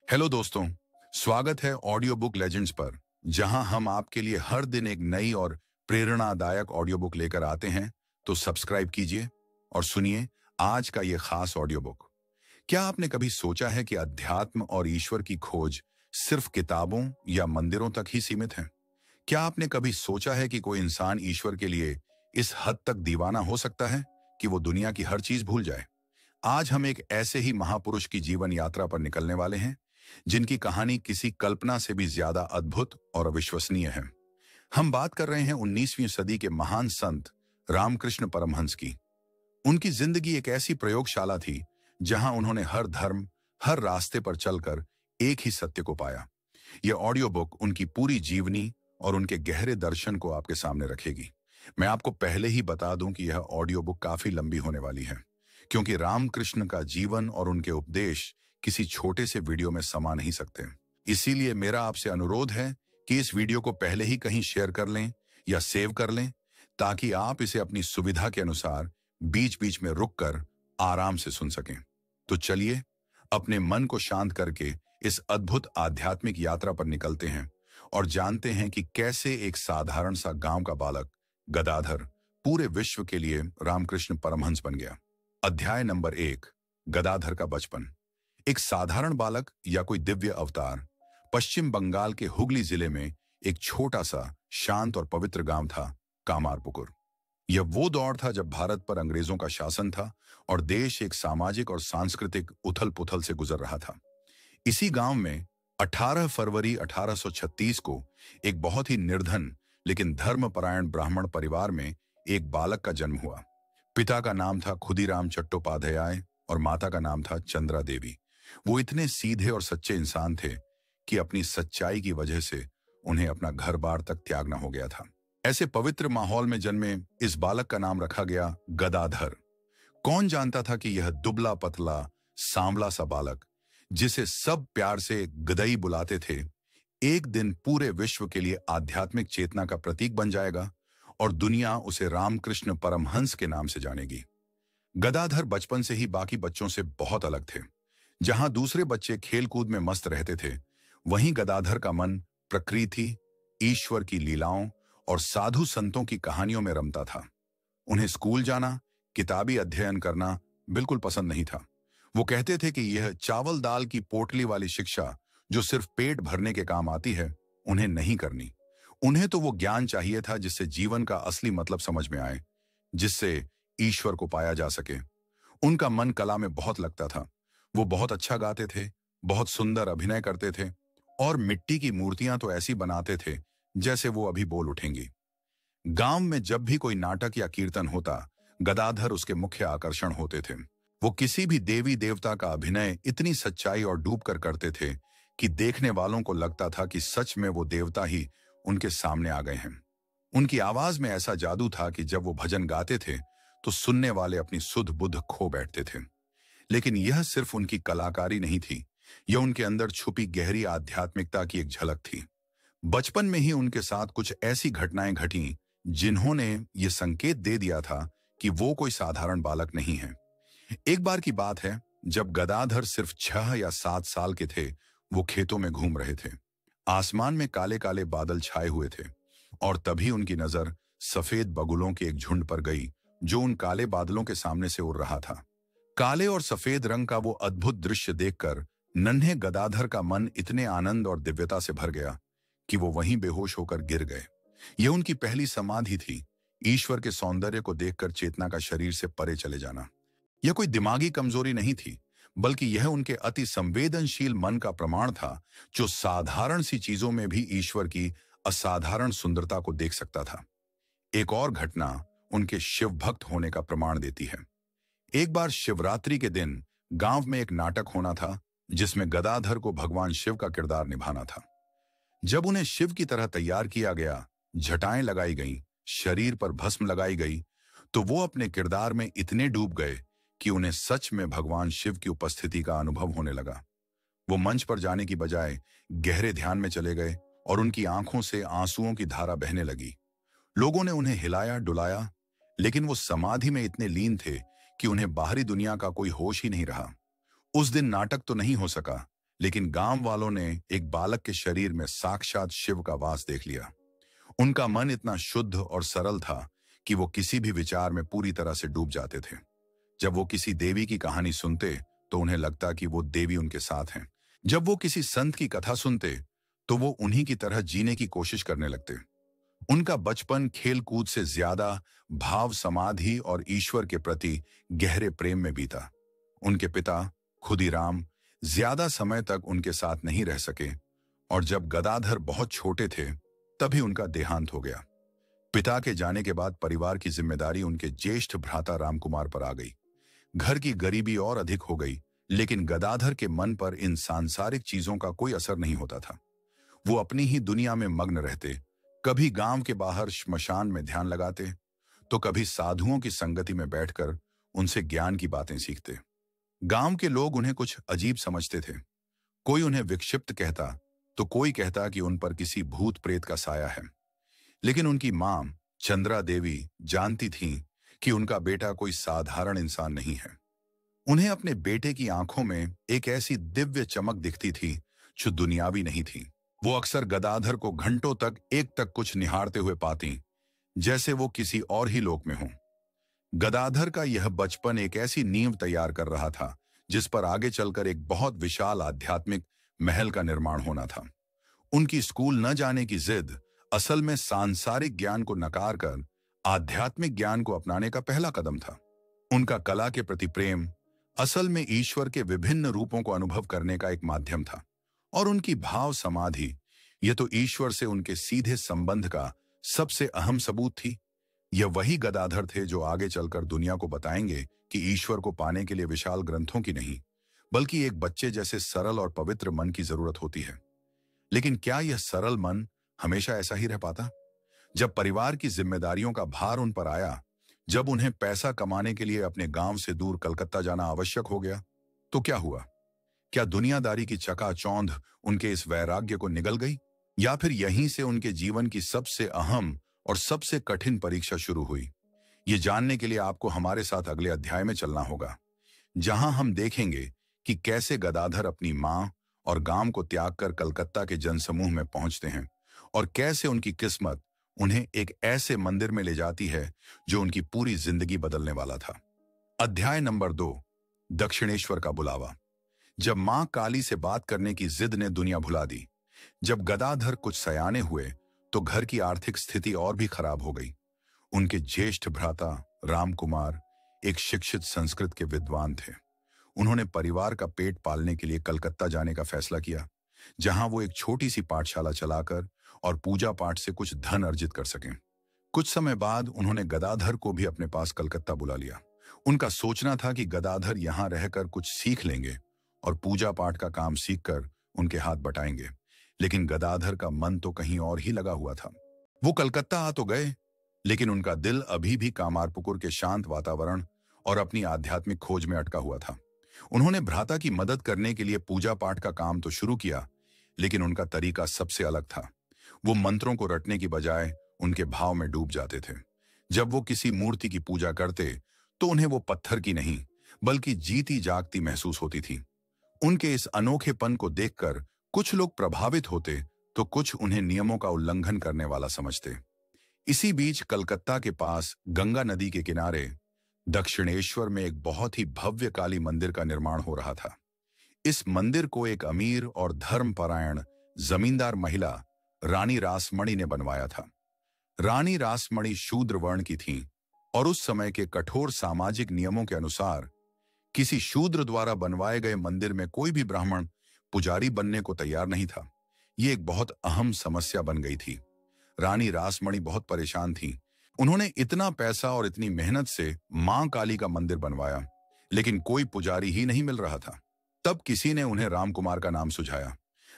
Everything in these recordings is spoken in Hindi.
हेलो दोस्तों। स्वागत है ऑडियो बुक लेजेंड्स पर, जहां हम आपके लिए हर दिन एक नई और प्रेरणादायक ऑडियो बुक लेकर आते हैं। तो सब्सक्राइब कीजिए और सुनिए आज का ये खास ऑडियो बुक। क्या आपने कभी सोचा है कि अध्यात्म और ईश्वर की खोज सिर्फ किताबों या मंदिरों तक ही सीमित है? क्या आपने कभी सोचा है कि कोई इंसान ईश्वर के लिए इस हद तक दीवाना हो सकता है कि वो दुनिया की हर चीज भूल जाए? आज हम एक ऐसे ही महापुरुष की जीवन यात्रा पर निकलने वाले हैं, जिनकी कहानी किसी कल्पना से भी ज्यादा अद्भुत और अविश्वसनीय है। हम बात कर रहे हैं 19वीं सदी के महान संत रामकृष्ण परमहंस की। उनकी जिंदगी एक ऐसी प्रयोगशाला थी जहां उन्होंने हर धर्म, हर रास्ते पर चलकर एक ही सत्य को पाया। यह ऑडियो बुक उनकी पूरी जीवनी और उनके गहरे दर्शन को आपके सामने रखेगी। मैं आपको पहले ही बता दूं कि यह ऑडियो बुक काफी लंबी होने वाली है, क्योंकि रामकृष्ण का जीवन और उनके उपदेश किसी छोटे से वीडियो में समा नहीं सकते। इसीलिए मेरा आपसे अनुरोध है कि इस वीडियो को पहले ही कहीं शेयर कर लें या सेव कर लें, ताकि आप इसे अपनी सुविधा के अनुसार बीच बीच में रुककर आराम से सुन सकें। तो चलिए अपने मन को शांत करके इस अद्भुत आध्यात्मिक यात्रा पर निकलते हैं और जानते हैं कि कैसे एक साधारण सा गांव का बालक गदाधर पूरे विश्व के लिए रामकृष्ण परमहंस बन गया। अध्याय नंबर 1, गदाधर का बचपन। एक साधारण बालक या कोई दिव्य अवतार। पश्चिम बंगाल के हुगली जिले में एक छोटा सा शांत और पवित्र गांव था, कामारपुकुर। यह वो दौर था जब भारत पर अंग्रेजों का शासन था और देश एक सामाजिक और सांस्कृतिक उथल पुथल से गुजर रहा था। इसी गांव में 18 फरवरी 1836 को एक बहुत ही निर्धन लेकिन धर्मपरायण ब्राह्मण परिवार में एक बालक का जन्म हुआ। पिता का नाम था खुदीराम चट्टोपाध्याय और माता का नाम था चंद्रा देवी। वो इतने सीधे और सच्चे इंसान थे कि अपनी सच्चाई की वजह से उन्हें अपना घर बार तक त्यागना हो गया था। ऐसे पवित्र माहौल में जन्मे इस बालक का नाम रखा गया गदाधर। कौन जानता था कि यह दुबला पतला सांवला सा बालक, जिसे सब प्यार से गदई बुलाते थे, एक दिन पूरे विश्व के लिए आध्यात्मिक चेतना का प्रतीक बन जाएगा और दुनिया उसे रामकृष्ण परमहंस के नाम से जानेगी। गदाधर बचपन से ही बाकी बच्चों से बहुत अलग थे। जहां दूसरे बच्चे खेलकूद में मस्त रहते थे, वहीं गदाधर का मन प्रकृति, ईश्वर की लीलाओं और साधु संतों की कहानियों में रमता था। उन्हें स्कूल जाना, किताबी अध्ययन करना बिल्कुल पसंद नहीं था। वो कहते थे कि यह चावल दाल की पोटली वाली शिक्षा, जो सिर्फ पेट भरने के काम आती है, उन्हें नहीं करनी। उन्हें तो वो ज्ञान चाहिए था जिससे जीवन का असली मतलब समझ में आए, जिससे ईश्वर को पाया जा सके। उनका मन कला में बहुत लगता था। वो बहुत अच्छा गाते थे, बहुत सुंदर अभिनय करते थे और मिट्टी की मूर्तियां तो ऐसी बनाते थे जैसे वो अभी बोल उठेंगी। गांव में जब भी कोई नाटक या कीर्तन होता, गदाधर उसके मुख्य आकर्षण होते थे। वो किसी भी देवी देवता का अभिनय इतनी सच्चाई और डूब कर करते थे कि देखने वालों को लगता था कि सच में वो देवता ही उनके सामने आ गए हैं। उनकी आवाज में ऐसा जादू था कि जब वो भजन गाते थे तो सुनने वाले अपनी सुध बुध खो बैठते थे। लेकिन यह सिर्फ उनकी कलाकारी नहीं थी, यह उनके अंदर छुपी गहरी आध्यात्मिकता की एक झलक थी। बचपन में ही उनके साथ कुछ ऐसी घटनाएं घटीं जिन्होंने ये संकेत दे दिया था कि वो कोई साधारण बालक नहीं है। एक बार की बात है, जब गदाधर सिर्फ 6 या 7 साल के थे, वो खेतों में घूम रहे थे। आसमान में काले काले बादल छाए हुए थे और तभी उनकी नजर सफेद बगुलों के एक झुंड पर गई, जो उन काले बादलों के सामने से उड़ रहा था। काले और सफेद रंग का वो अद्भुत दृश्य देखकर नन्हे गदाधर का मन इतने आनंद और दिव्यता से भर गया कि वो वहीं बेहोश होकर गिर गए। यह उनकी पहली समाधि थी, ईश्वर के सौंदर्य को देखकर चेतना का शरीर से परे चले जाना। यह कोई दिमागी कमजोरी नहीं थी, बल्कि यह उनके अति संवेदनशील मन का प्रमाण था, जो साधारण सी चीजों में भी ईश्वर की असाधारण सुंदरता को देख सकता था। एक और घटना उनके शिव भक्त होने का प्रमाण देती है। एक बार शिवरात्रि के दिन गांव में एक नाटक होना था, जिसमें गदाधर को भगवान शिव का किरदार निभाना था। जब उन्हें शिव की तरह तैयार किया गया, जटाएं लगाई गईं, शरीर पर भस्म लगाई गई, तो वो अपने किरदार में इतने डूब गए कि उन्हें सच में भगवान शिव की उपस्थिति का अनुभव होने लगा। वो मंच पर जाने की बजाय गहरे ध्यान में चले गए और उनकी आंखों से आंसुओं की धारा बहने लगी। लोगों ने उन्हें हिलाया डुलाया, लेकिन वो समाधि में इतने लीन थे कि उन्हें बाहरी दुनिया का कोई होश ही नहीं रहा। उस दिन नाटक तो नहीं हो सका, लेकिन गांव वालों ने एक बालक के शरीर में साक्षात शिव का वास देख लिया। उनका मन इतना शुद्ध और सरल था कि वो किसी भी विचार में पूरी तरह से डूब जाते थे। जब वो किसी देवी की कहानी सुनते तो उन्हें लगता कि वो देवी उनके साथ हैं। जब वो किसी संत की कथा सुनते तो वो उन्हीं की तरह जीने की कोशिश करने लगते। उनका बचपन खेल कूद से ज्यादा भाव समाधि और ईश्वर के प्रति गहरे प्रेम में बीता। उनके पिता खुदीराम ज्यादा समय तक उनके साथ नहीं रह सके और जब गदाधर बहुत छोटे थे तभी उनका देहांत हो गया। पिता के जाने के बाद परिवार की जिम्मेदारी उनके ज्येष्ठ भ्राता रामकुमार पर आ गई। घर की गरीबी और अधिक हो गई, लेकिन गदाधर के मन पर इन सांसारिक चीजों का कोई असर नहीं होता था। वो अपनी ही दुनिया में मग्न रहते, कभी गांव के बाहर श्मशान में ध्यान लगाते तो कभी साधुओं की संगति में बैठकर उनसे ज्ञान की बातें सीखते। गांव के लोग उन्हें कुछ अजीब समझते थे। कोई उन्हें विक्षिप्त कहता तो कोई कहता कि उन पर किसी भूत प्रेत का साया है। लेकिन उनकी मां चंद्रा देवी जानती थीं कि उनका बेटा कोई साधारण इंसान नहीं है। उन्हें अपने बेटे की आंखों में एक ऐसी दिव्य चमक दिखती थी जो दुनियावी नहीं थी। वो अक्सर गदाधर को घंटों तक एक तक कुछ निहारते हुए पाती, जैसे वो किसी और ही लोक में हों। गदाधर का यह बचपन एक ऐसी नींव तैयार कर रहा था जिस पर आगे चलकर एक बहुत विशाल आध्यात्मिक महल का निर्माण होना था। उनकी स्कूल न जाने की जिद असल में सांसारिक ज्ञान को नकार कर आध्यात्मिक ज्ञान को अपनाने का पहला कदम था। उनका कला के प्रति प्रेम असल में ईश्वर के विभिन्न रूपों को अनुभव करने का एक माध्यम था और उनकी भाव समाधि यह तो ईश्वर से उनके सीधे संबंध का सबसे अहम सबूत थी। यह वही गदाधर थे जो आगे चलकर दुनिया को बताएंगे कि ईश्वर को पाने के लिए विशाल ग्रंथों की नहीं बल्कि एक बच्चे जैसे सरल और पवित्र मन की जरूरत होती है। लेकिन क्या यह सरल मन हमेशा ऐसा ही रह पाता? जब परिवार की जिम्मेदारियों का भार उन पर आया, जब उन्हें पैसा कमाने के लिए अपने गांव से दूर कलकत्ता जाना आवश्यक हो गया, तो क्या हुआ? क्या दुनियादारी की चकाचौंध उनके इस वैराग्य को निगल गई, या फिर यहीं से उनके जीवन की सबसे अहम और सबसे कठिन परीक्षा शुरू हुई? ये जानने के लिए आपको हमारे साथ अगले अध्याय में चलना होगा, जहां हम देखेंगे कि कैसे गदाधर अपनी मां और गांव को त्याग कर कलकत्ता के जनसमूह में पहुंचते हैं और कैसे उनकी किस्मत उन्हें एक ऐसे मंदिर में ले जाती है जो उनकी पूरी जिंदगी बदलने वाला था। अध्याय नंबर 2, दक्षिणेश्वर का बुलावा। जब मां काली से बात करने की जिद ने दुनिया भुला दी, जब गदाधर कुछ सयाने हुए तो घर की आर्थिक स्थिति और भी खराब हो गई। उनके ज्येष्ठ भ्राता रामकुमार एक शिक्षित संस्कृत के विद्वान थे। उन्होंने परिवार का पेट पालने के लिए कलकत्ता जाने का फैसला किया, जहां वो एक छोटी सी पाठशाला चलाकर और पूजा पाठ से कुछ धन अर्जित कर सकें। कुछ समय बाद उन्होंने गदाधर को भी अपने पास कलकत्ता बुला लिया। उनका सोचना था कि गदाधर यहां रहकर कुछ सीख लेंगे और पूजा पाठ का काम सीखकर उनके हाथ बटाएंगे। लेकिन गदाधर का मन तो कहीं और ही लगा हुआ था। वो कलकत्ता आ तो गए, लेकिन उनका दिल अभी भी कामारपुकुर के शांत वातावरण और अपनी आध्यात्मिक खोज में अटका हुआ था। उन्होंने भ्राता की मदद करने के लिए पूजा पाठ का काम तो शुरू किया, लेकिन उनका तरीका सबसे अलग था। वो मंत्रों को रटने की बजाय उनके भाव में डूब जाते थे। जब वो किसी मूर्ति की पूजा करते तो उन्हें वो पत्थर की नहीं बल्कि जीती जागती महसूस होती थी। उनके इस अनोखेपन को देखकर कुछ लोग प्रभावित होते तो कुछ उन्हें नियमों का उल्लंघन करने वाला समझते। इसी बीच कलकत्ता के पास गंगा नदी के किनारे दक्षिणेश्वर में एक बहुत ही भव्य काली मंदिर का निर्माण हो रहा था। इस मंदिर को एक अमीर और धर्मपरायण जमींदार महिला रानी रासमणि ने बनवाया था। रानी रासमणि शूद्र वर्ण की थीं और उस समय के कठोर सामाजिक नियमों के अनुसार किसी शूद्र द्वारा बनवाए गए मंदिर में कोई भी ब्राह्मण पुजारी बनने को तैयार नहीं था। ये एक बहुत अहम समस्या बन गई थी। रानी रासमणि बहुत परेशान थी। उन्होंने इतना पैसा और इतनी मेहनत से मां काली का मंदिर बनवाया, लेकिन कोई पुजारी ही नहीं मिल रहा था। तब किसी ने उन्हें रामकुमार का नाम सुझाया।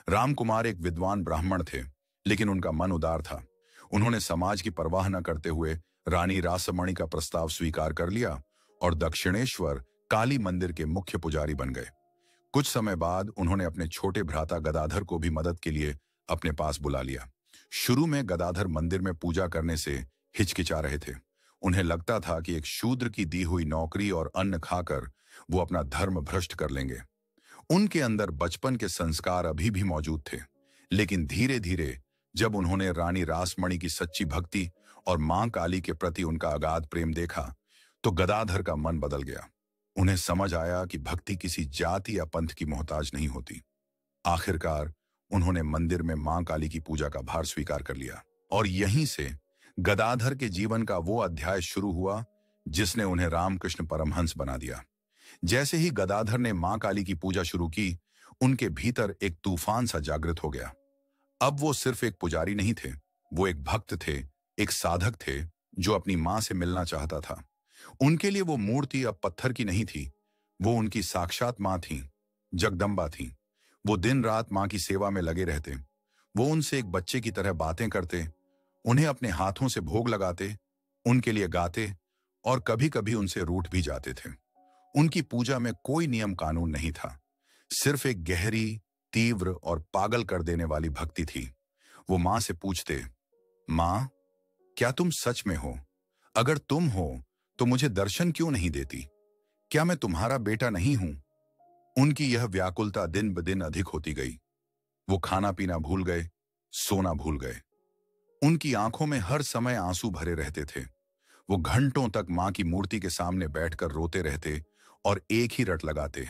रामकुमार एक विद्वान ब्राह्मण थे, लेकिन उनका मन उदार था। उन्होंने समाज की परवाह न करते हुए रानी रासमणि का प्रस्ताव स्वीकार कर लिया और दक्षिणेश्वर काली मंदिर के मुख्य पुजारी बन गए। कुछ समय बाद उन्होंने अपने छोटे भ्राता गदाधर को भी मदद के लिए अपने पास बुला लिया। शुरू में गदाधर मंदिर में पूजा करने से हिचकिचा रहे थे। उन्हें लगता था कि एक शूद्र की दी हुई नौकरी और अन्न खाकर वो अपना धर्म भ्रष्ट कर लेंगे। उनके अंदर बचपन के संस्कार अभी भी मौजूद थे, लेकिन धीरे धीरे जब उन्होंने रानी रासमणि की सच्ची भक्ति और मां काली के प्रति उनका अगाध प्रेम देखा, तो गदाधर का मन बदल गया। उन्हें समझ आया कि भक्ति किसी जाति या पंथ की मोहताज नहीं होती। आखिरकार उन्होंने मंदिर में मां काली की पूजा का भार स्वीकार कर लिया, और यहीं से गदाधर के जीवन का वो अध्याय शुरू हुआ जिसने उन्हें रामकृष्ण परमहंस बना दिया। जैसे ही गदाधर ने मां काली की पूजा शुरू की, उनके भीतर एक तूफान सा जागृत हो गया। अब वो सिर्फ एक पुजारी नहीं थे, वो एक भक्त थे, एक साधक थे जो अपनी मां से मिलना चाहता था। उनके लिए वो मूर्ति अब पत्थर की नहीं थी, वो उनकी साक्षात मां थी, जगदम्बा थी। वो दिन रात मां की सेवा में लगे रहते। वो उनसे एक बच्चे की तरह बातें करते, उन्हें अपने हाथों से भोग लगाते, उनके लिए गाते और कभी कभी उनसे रूठ भी जाते थे। उनकी पूजा में कोई नियम कानून नहीं था, सिर्फ एक गहरी, तीव्र और पागल कर देने वाली भक्ति थी। वो मां से पूछते, मां, क्या तुम सच में हो? अगर तुम हो तो मुझे दर्शन क्यों नहीं देती? क्या मैं तुम्हारा बेटा नहीं हूं? उनकी यह व्याकुलता दिन ब दिन अधिक होती गई। वो खाना पीना भूल गए, सोना भूल गए। उनकी आंखों में हर समय आंसू भरे रहते थे। वो घंटों तक मां की मूर्ति के सामने बैठकर रोते रहते और एक ही रट लगाते,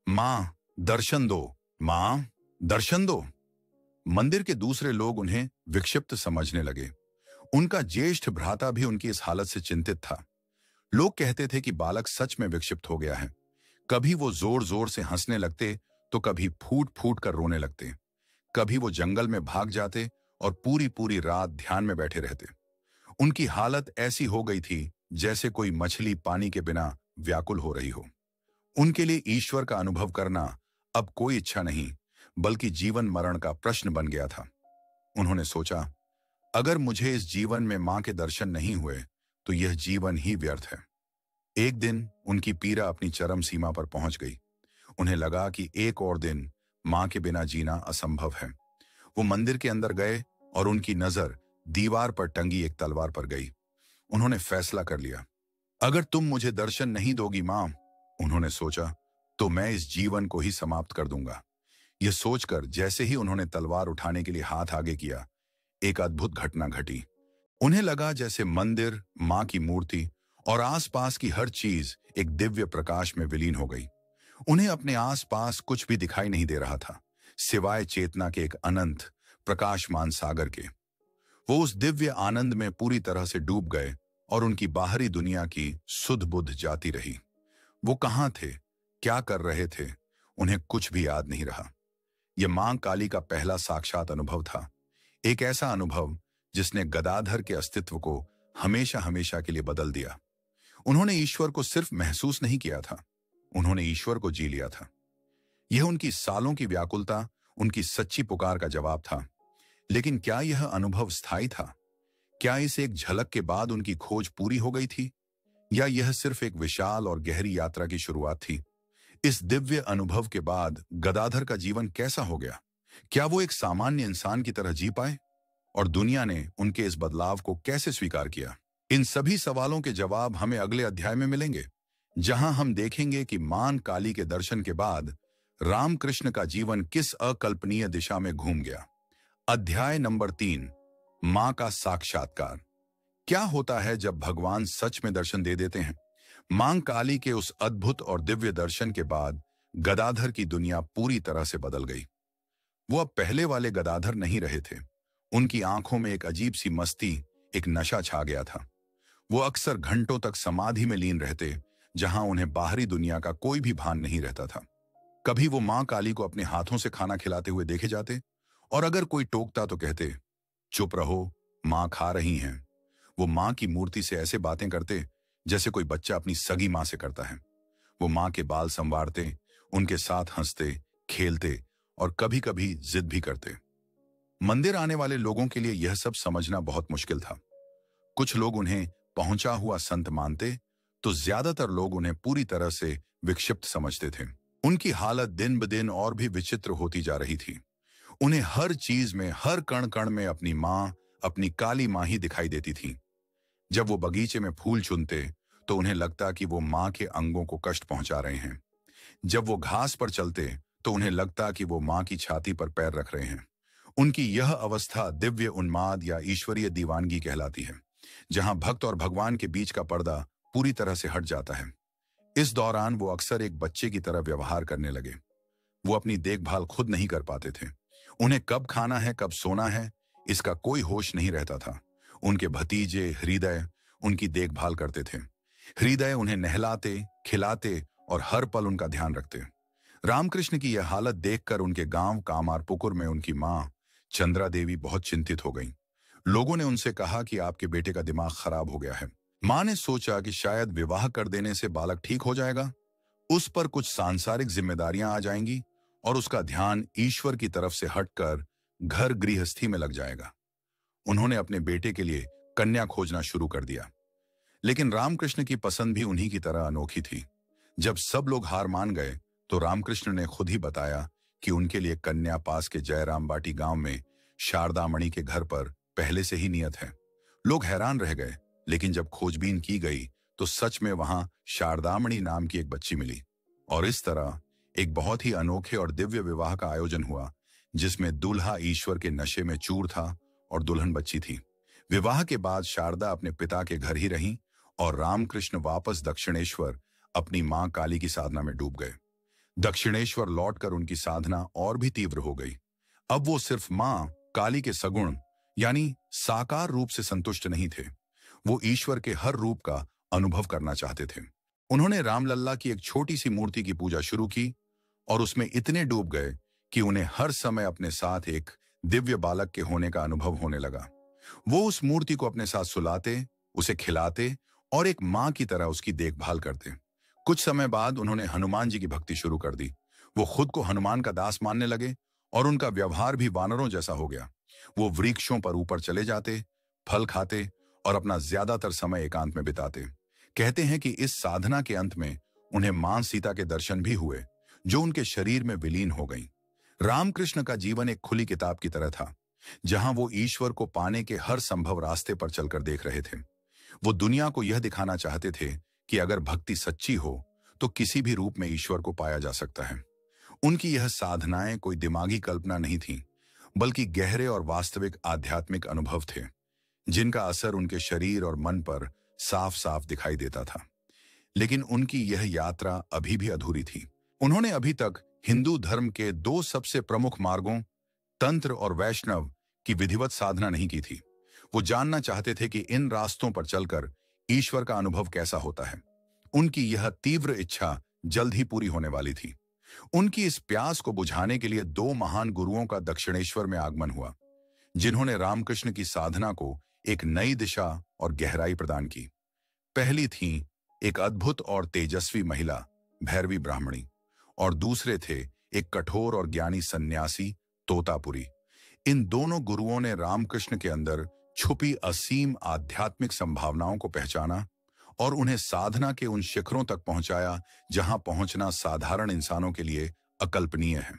मां दर्शन दो, मां दर्शन दो। मंदिर के दूसरे लोग उन्हें विक्षिप्त समझने लगे। उनका ज्येष्ठ भ्राता भी उनकी इस हालत से चिंतित था। लोग कहते थे कि बालक सच में विक्षिप्त हो गया है। कभी वो जोर जोर से हंसने लगते तो कभी फूट फूट कर रोने लगते। कभी वो जंगल में भाग जाते और पूरी पूरी रात ध्यान में बैठे रहते। उनकी हालत ऐसी हो गई थी जैसे कोई मछली पानी के बिना व्याकुल हो रही हो। उनके लिए ईश्वर का अनुभव करना अब कोई इच्छा नहीं, बल्कि जीवन मरण का प्रश्न बन गया था। उन्होंने सोचा, अगर मुझे इस जीवन में मां के दर्शन नहीं हुए तो यह जीवन ही व्यर्थ है। एक दिन उनकी पीड़ा अपनी चरम सीमा पर पहुंच गई। उन्हें लगा कि एक और दिन मां के बिना जीना असंभव है। वो मंदिर के अंदर गए और उनकी नजर दीवार पर टंगी एक तलवार पर गई। उन्होंने फैसला कर लिया, अगर तुम मुझे दर्शन नहीं दोगी मां, उन्होंने सोचा, तो मैं इस जीवन को ही समाप्त कर दूंगा। यह सोचकर जैसे ही उन्होंने तलवार उठाने के लिए हाथ आगे किया, एक अद्भुत घटना घटी। उन्हें लगा जैसे मंदिर, मां की मूर्ति और आसपास की हर चीज एक दिव्य प्रकाश में विलीन हो गई। उन्हें अपने आसपास कुछ भी दिखाई नहीं दे रहा था, सिवाय चेतना के एक अनंत प्रकाशमान सागर के। वो उस दिव्य आनंद में पूरी तरह से डूब गए और उनकी बाहरी दुनिया की सुध बुध जाती रही। वो कहां थे, क्या कर रहे थे, उन्हें कुछ भी याद नहीं रहा। यह मां काली का पहला साक्षात अनुभव था, एक ऐसा अनुभव जिसने गदाधर के अस्तित्व को हमेशा हमेशा के लिए बदल दिया। उन्होंने ईश्वर को सिर्फ महसूस नहीं किया था, उन्होंने ईश्वर को जी लिया था। यह उनकी सालों की व्याकुलता, उनकी सच्ची पुकार का जवाब था। लेकिन क्या यह अनुभव स्थायी था? क्या इस एक झलक के बाद उनकी खोज पूरी हो गई थी, या यह सिर्फ एक विशाल और गहरी यात्रा की शुरुआत थी? इस दिव्य अनुभव के बाद गदाधर का जीवन कैसा हो गया? क्या वो एक सामान्य इंसान की तरह जी पाए? और दुनिया ने उनके इस बदलाव को कैसे स्वीकार किया? इन सभी सवालों के जवाब हमें अगले अध्याय में मिलेंगे, जहां हम देखेंगे कि मां काली के दर्शन के बाद रामकृष्ण का जीवन किस अकल्पनीय दिशा में घूम गया। अध्याय नंबर 3, मां का साक्षात्कार। क्या होता है जब भगवान सच में दर्शन दे देते हैं? मां काली के उस अद्भुत और दिव्य दर्शन के बाद गदाधर की दुनिया पूरी तरह से बदल गई। वो अब पहले वाले गदाधर नहीं रहे थे। उनकी आंखों में एक अजीब सी मस्ती, एक नशा छा गया था। वो अक्सर घंटों तक समाधि में लीन रहते, जहां उन्हें बाहरी दुनिया का कोई भी भान नहीं रहता था। कभी वो मां काली को अपने हाथों से खाना खिलाते हुए देखे जाते, और अगर कोई टोकता तो कहते, चुप रहो, मां खा रही हैं। वो मां की मूर्ति से ऐसे बातें करते जैसे कोई बच्चा अपनी सगी मां से करता है। वो मां के बाल संवारते, उनके साथ हंसते, खेलते और कभी कभी जिद भी करते। मंदिर आने वाले लोगों के लिए यह सब समझना बहुत मुश्किल था। कुछ लोग उन्हें पहुंचा हुआ संत मानते, तो ज्यादातर लोग उन्हें पूरी तरह से विक्षिप्त समझते थे। उनकी हालत दिन ब दिन और भी विचित्र होती जा रही थी। उन्हें हर चीज में, हर कण कण में अपनी मां, अपनी काली मां ही दिखाई देती थी। जब वो बगीचे में फूल चुनते तो उन्हें लगता कि वो मां के अंगों को कष्ट पहुंचा रहे हैं। जब वो घास पर चलते तो उन्हें लगता कि वो मां की छाती पर पैर रख रहे हैं। उनकी यह अवस्था दिव्य उन्माद या ईश्वरीय दीवानगी कहलाती है, जहां भक्त और भगवान के बीच का पर्दा पूरी तरह से हट जाता है। इस दौरान वो अक्सर एक बच्चे की तरह व्यवहार करने लगे। वो अपनी देखभाल खुद नहीं कर पाते थे। उन्हें कब खाना है, कब सोना है, इसका कोई होश नहीं रहता था। उनके भतीजे हृदय उनकी देखभाल करते थे। हृदय उन्हें नहलाते, खिलाते और हर पल उनका ध्यान रखते। रामकृष्ण की यह हालत देखकर उनके गांव कामारपुकुर में उनकी मां चंद्रा देवी बहुत चिंतित हो गईं। लोगों ने उनसे कहा कि आपके बेटे का दिमाग खराब हो गया है। मां ने सोचा कि शायद विवाह कर देने से बालक ठीक हो जाएगा, उस पर कुछ सांसारिक जिम्मेदारियां आ जाएंगी और उसका ध्यान ईश्वर की तरफ से हटकर घर गृहस्थी में लग जाएगा। उन्होंने अपने बेटे के लिए कन्या खोजना शुरू कर दिया। लेकिन रामकृष्ण की पसंद भी उन्हीं की तरह अनोखी थी। जब सब लोग हार मान गए तो रामकृष्ण ने खुद ही बताया कि उनके लिए कन्या पास के जयराम बाटी गांव में शारदामणि के घर पर पहले से ही नियत है। लोग हैरान रह गए, लेकिन जब खोजबीन की गई तो सच में वहां शारदामणि नाम की एक बच्ची मिली। और इस तरह एक बहुत ही अनोखे और दिव्य विवाह का आयोजन हुआ, जिसमें दूल्हा ईश्वर के नशे में चूर था और दुल्हन बच्ची थी। विवाह के बाद शारदा अपने पिता के घर ही रहीं और रामकृष्ण वापस दक्षिणेश्वर अपनी मां काली की साधना में डूब गए। दक्षिणेश्वर लौटकर उनकी साधना और भी तीव्र हो गई। अब वो सिर्फ मां काली के सगुण यानी साकार रूप से संतुष्ट नहीं थे, वो ईश्वर के हर रूप का अनुभव करना चाहते थे। उन्होंने रामलल्ला की एक छोटी सी मूर्ति की पूजा शुरू की और उसमें इतने डूब गए कि उन्हें हर समय अपने साथ एक दिव्य बालक के होने का अनुभव होने लगा। वो उस मूर्ति को अपने साथ सुलाते, उसे खिलाते और एक मां की तरह उसकी देखभाल करते। कुछ समय बाद उन्होंने हनुमान जी की भक्ति शुरू कर दी। वो खुद को हनुमान का दास मानने लगे और उनका व्यवहार भी वानरों जैसा हो गया। वो वृक्षों पर ऊपर चले जाते, फल खाते और अपना ज्यादातर समय एकांत में बिताते। कहते हैं कि इस साधना के अंत में उन्हें मां सीता के दर्शन भी हुए, जो उनके शरीर में विलीन हो गईं। रामकृष्ण का जीवन एक खुली किताब की तरह था, जहां वो ईश्वर को पाने के हर संभव रास्ते पर चलकर देख रहे थे। वो दुनिया को यह दिखाना चाहते थे कि अगर भक्ति सच्ची हो तो किसी भी रूप में ईश्वर को पाया जा सकता है। उनकी यह साधनाएं कोई दिमागी कल्पना नहीं थी, बल्कि गहरे और वास्तविक आध्यात्मिक अनुभव थे, जिनका असर उनके शरीर और मन पर साफ साफ दिखाई देता था। लेकिन उनकी यह यात्रा अभी भी अधूरी थी। उन्होंने अभी तक हिंदू धर्म के दो सबसे प्रमुख मार्गों, तंत्र और वैष्णव, की विधिवत साधना नहीं की थी। वो जानना चाहते थे कि इन रास्तों पर चलकर ईश्वर का अनुभव कैसा होता है। उनकी यह तीव्र इच्छा जल्द ही पूरी होने वाली थी। उनकी इस प्यास को बुझाने के लिए दो महान गुरुओं का दक्षिणेश्वर में आगमन हुआ, जिन्होंने रामकृष्ण की साधना को एक नई दिशा और गहराई प्रदान की। पहली थी एक अद्भुत और तेजस्वी महिला भैरवी ब्राह्मणी, और दूसरे थे एक कठोर और ज्ञानी सन्यासी तोतापुरी। इन दोनों गुरुओं ने रामकृष्ण के अंदर छुपी असीम आध्यात्मिक संभावनाओं को पहचाना और उन्हें साधना के उन शिखरों तक पहुंचाया जहां पहुंचना साधारण इंसानों के लिए अकल्पनीय है।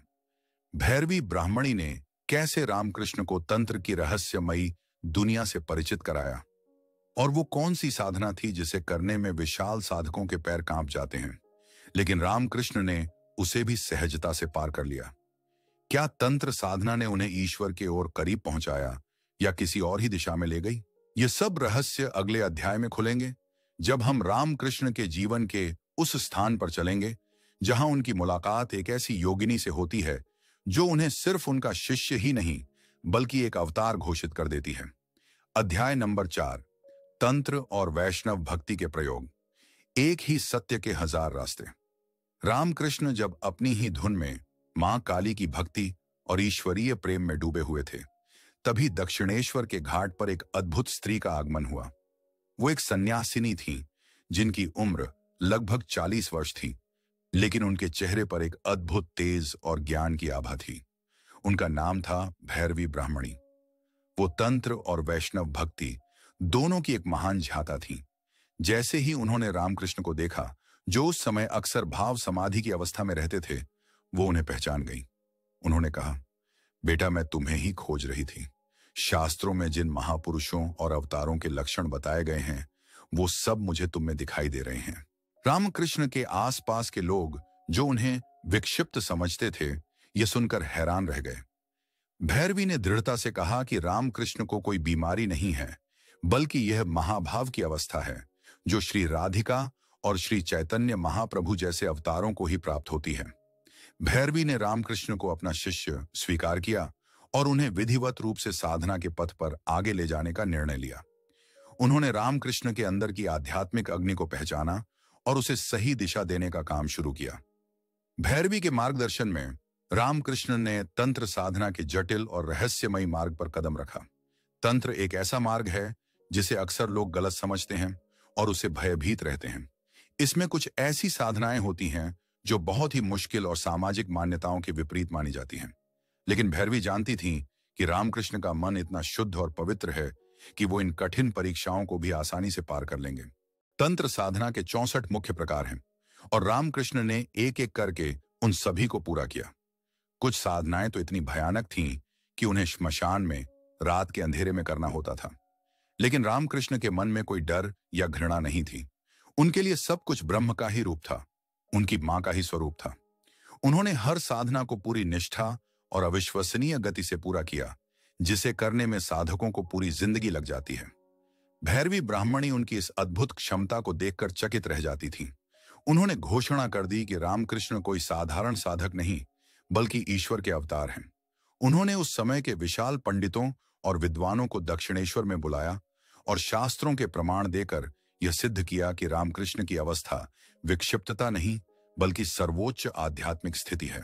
भैरवी ब्राह्मणी ने कैसे रामकृष्ण को तंत्र की रहस्यमयी दुनिया से परिचित कराया, और वो कौन सी साधना थी जिसे करने में विशाल साधकों के पैर कांप जाते हैं, लेकिन रामकृष्ण ने उसे भी सहजता से पार कर लिया। क्या तंत्र साधना ने उन्हें ईश्वर के ओर करीब पहुंचाया या किसी और ही दिशा में ले गई? ये सब रहस्य अगले अध्याय में खुलेंगे, जब हम रामकृष्ण के जीवन के उस स्थान पर चलेंगे जहां उनकी मुलाकात एक ऐसी योगिनी से होती है जो उन्हें सिर्फ उनका शिष्य ही नहीं बल्कि एक अवतार घोषित कर देती है। अध्याय नंबर 4, तंत्र और वैष्णव भक्ति के प्रयोग। एक ही सत्य के 1000 रास्ते। रामकृष्ण जब अपनी ही धुन में मां काली की भक्ति और ईश्वरीय प्रेम में डूबे हुए थे, तभी दक्षिणेश्वर के घाट पर एक अद्भुत स्त्री का आगमन हुआ। वो एक सन्यासिनी थी जिनकी उम्र लगभग 40 वर्ष थी, लेकिन उनके चेहरे पर एक अद्भुत तेज और ज्ञान की आभा थी। उनका नाम था भैरवी ब्राह्मणी। वो तंत्र और वैष्णव भक्ति दोनों की एक महान झाता थी। जैसे ही उन्होंने रामकृष्ण को देखा, जो उस समय अक्सर भाव समाधि की अवस्था में रहते थे, वो उन्हें पहचान गई। उन्होंने कहा, बेटा, मैं तुम्हें ही खोज रही थी। शास्त्रों में जिन महापुरुषों और अवतारों के लक्षण बताए गए हैं, वो सब मुझे तुम में दिखाई दे रहे हैं। रामकृष्ण के आसपास के लोग, जो उन्हें विक्षिप्त समझते थे, ये सुनकर हैरान रह गए। भैरवी ने दृढ़ता से कहा कि रामकृष्ण को कोई बीमारी नहीं है, बल्कि यह महाभाव की अवस्था है जो श्री राधिका और श्री चैतन्य महाप्रभु जैसे अवतारों को ही प्राप्त होती है। भैरवी ने रामकृष्ण को अपना शिष्य स्वीकार किया और उन्हें विधिवत रूप से साधना के पथ पर आगे ले जाने का निर्णय लिया। उन्होंने रामकृष्ण के अंदर की आध्यात्मिक अग्नि को पहचाना और उसे सही दिशा देने का काम शुरू किया। भैरवी के मार्गदर्शन में रामकृष्ण ने तंत्र साधना के जटिल और रहस्यमयी मार्ग पर कदम रखा। तंत्र एक ऐसा मार्ग है जिसे अक्सर लोग गलत समझते हैं और उसे भयभीत रहते हैं। इसमें कुछ ऐसी साधनाएं होती हैं जो बहुत ही मुश्किल और सामाजिक मान्यताओं के विपरीत मानी जाती हैं। लेकिन भैरवी जानती थी कि रामकृष्ण का मन इतना शुद्ध और पवित्र है कि वो इन कठिन परीक्षाओं को भी आसानी से पार कर लेंगे। तंत्र साधना के 64 मुख्य प्रकार हैं और रामकृष्ण ने एक एक करके उन सभी को पूरा किया। कुछ साधनाएं तो इतनी भयानक थीं कि उन्हें श्मशान में रात के अंधेरे में करना होता था। लेकिन रामकृष्ण के मन में कोई डर या घृणा नहीं थी। उनके लिए सब कुछ ब्रह्म का ही रूप था, उनकी मां का ही स्वरूप था। उन्होंने हर साधना को पूरी निष्ठा और अविश्वसनीय गति से पूरा किया, जिसे करने में साधकों को पूरी जिंदगी लग जाती है। भैरवी ब्राह्मणी उनकी इस अद्भुत क्षमता को देखकर चकित रह जाती थी। उन्होंने घोषणा कर दी कि रामकृष्ण कोई साधारण साधक नहीं, बल्कि ईश्वर के अवतार हैं। उन्होंने उस समय के विशाल पंडितों और विद्वानों को दक्षिणेश्वर में बुलाया और शास्त्रों के प्रमाण देकर यह सिद्ध किया कि रामकृष्ण की अवस्था विक्षिप्तता नहीं, बल्कि सर्वोच्च आध्यात्मिक स्थिति है।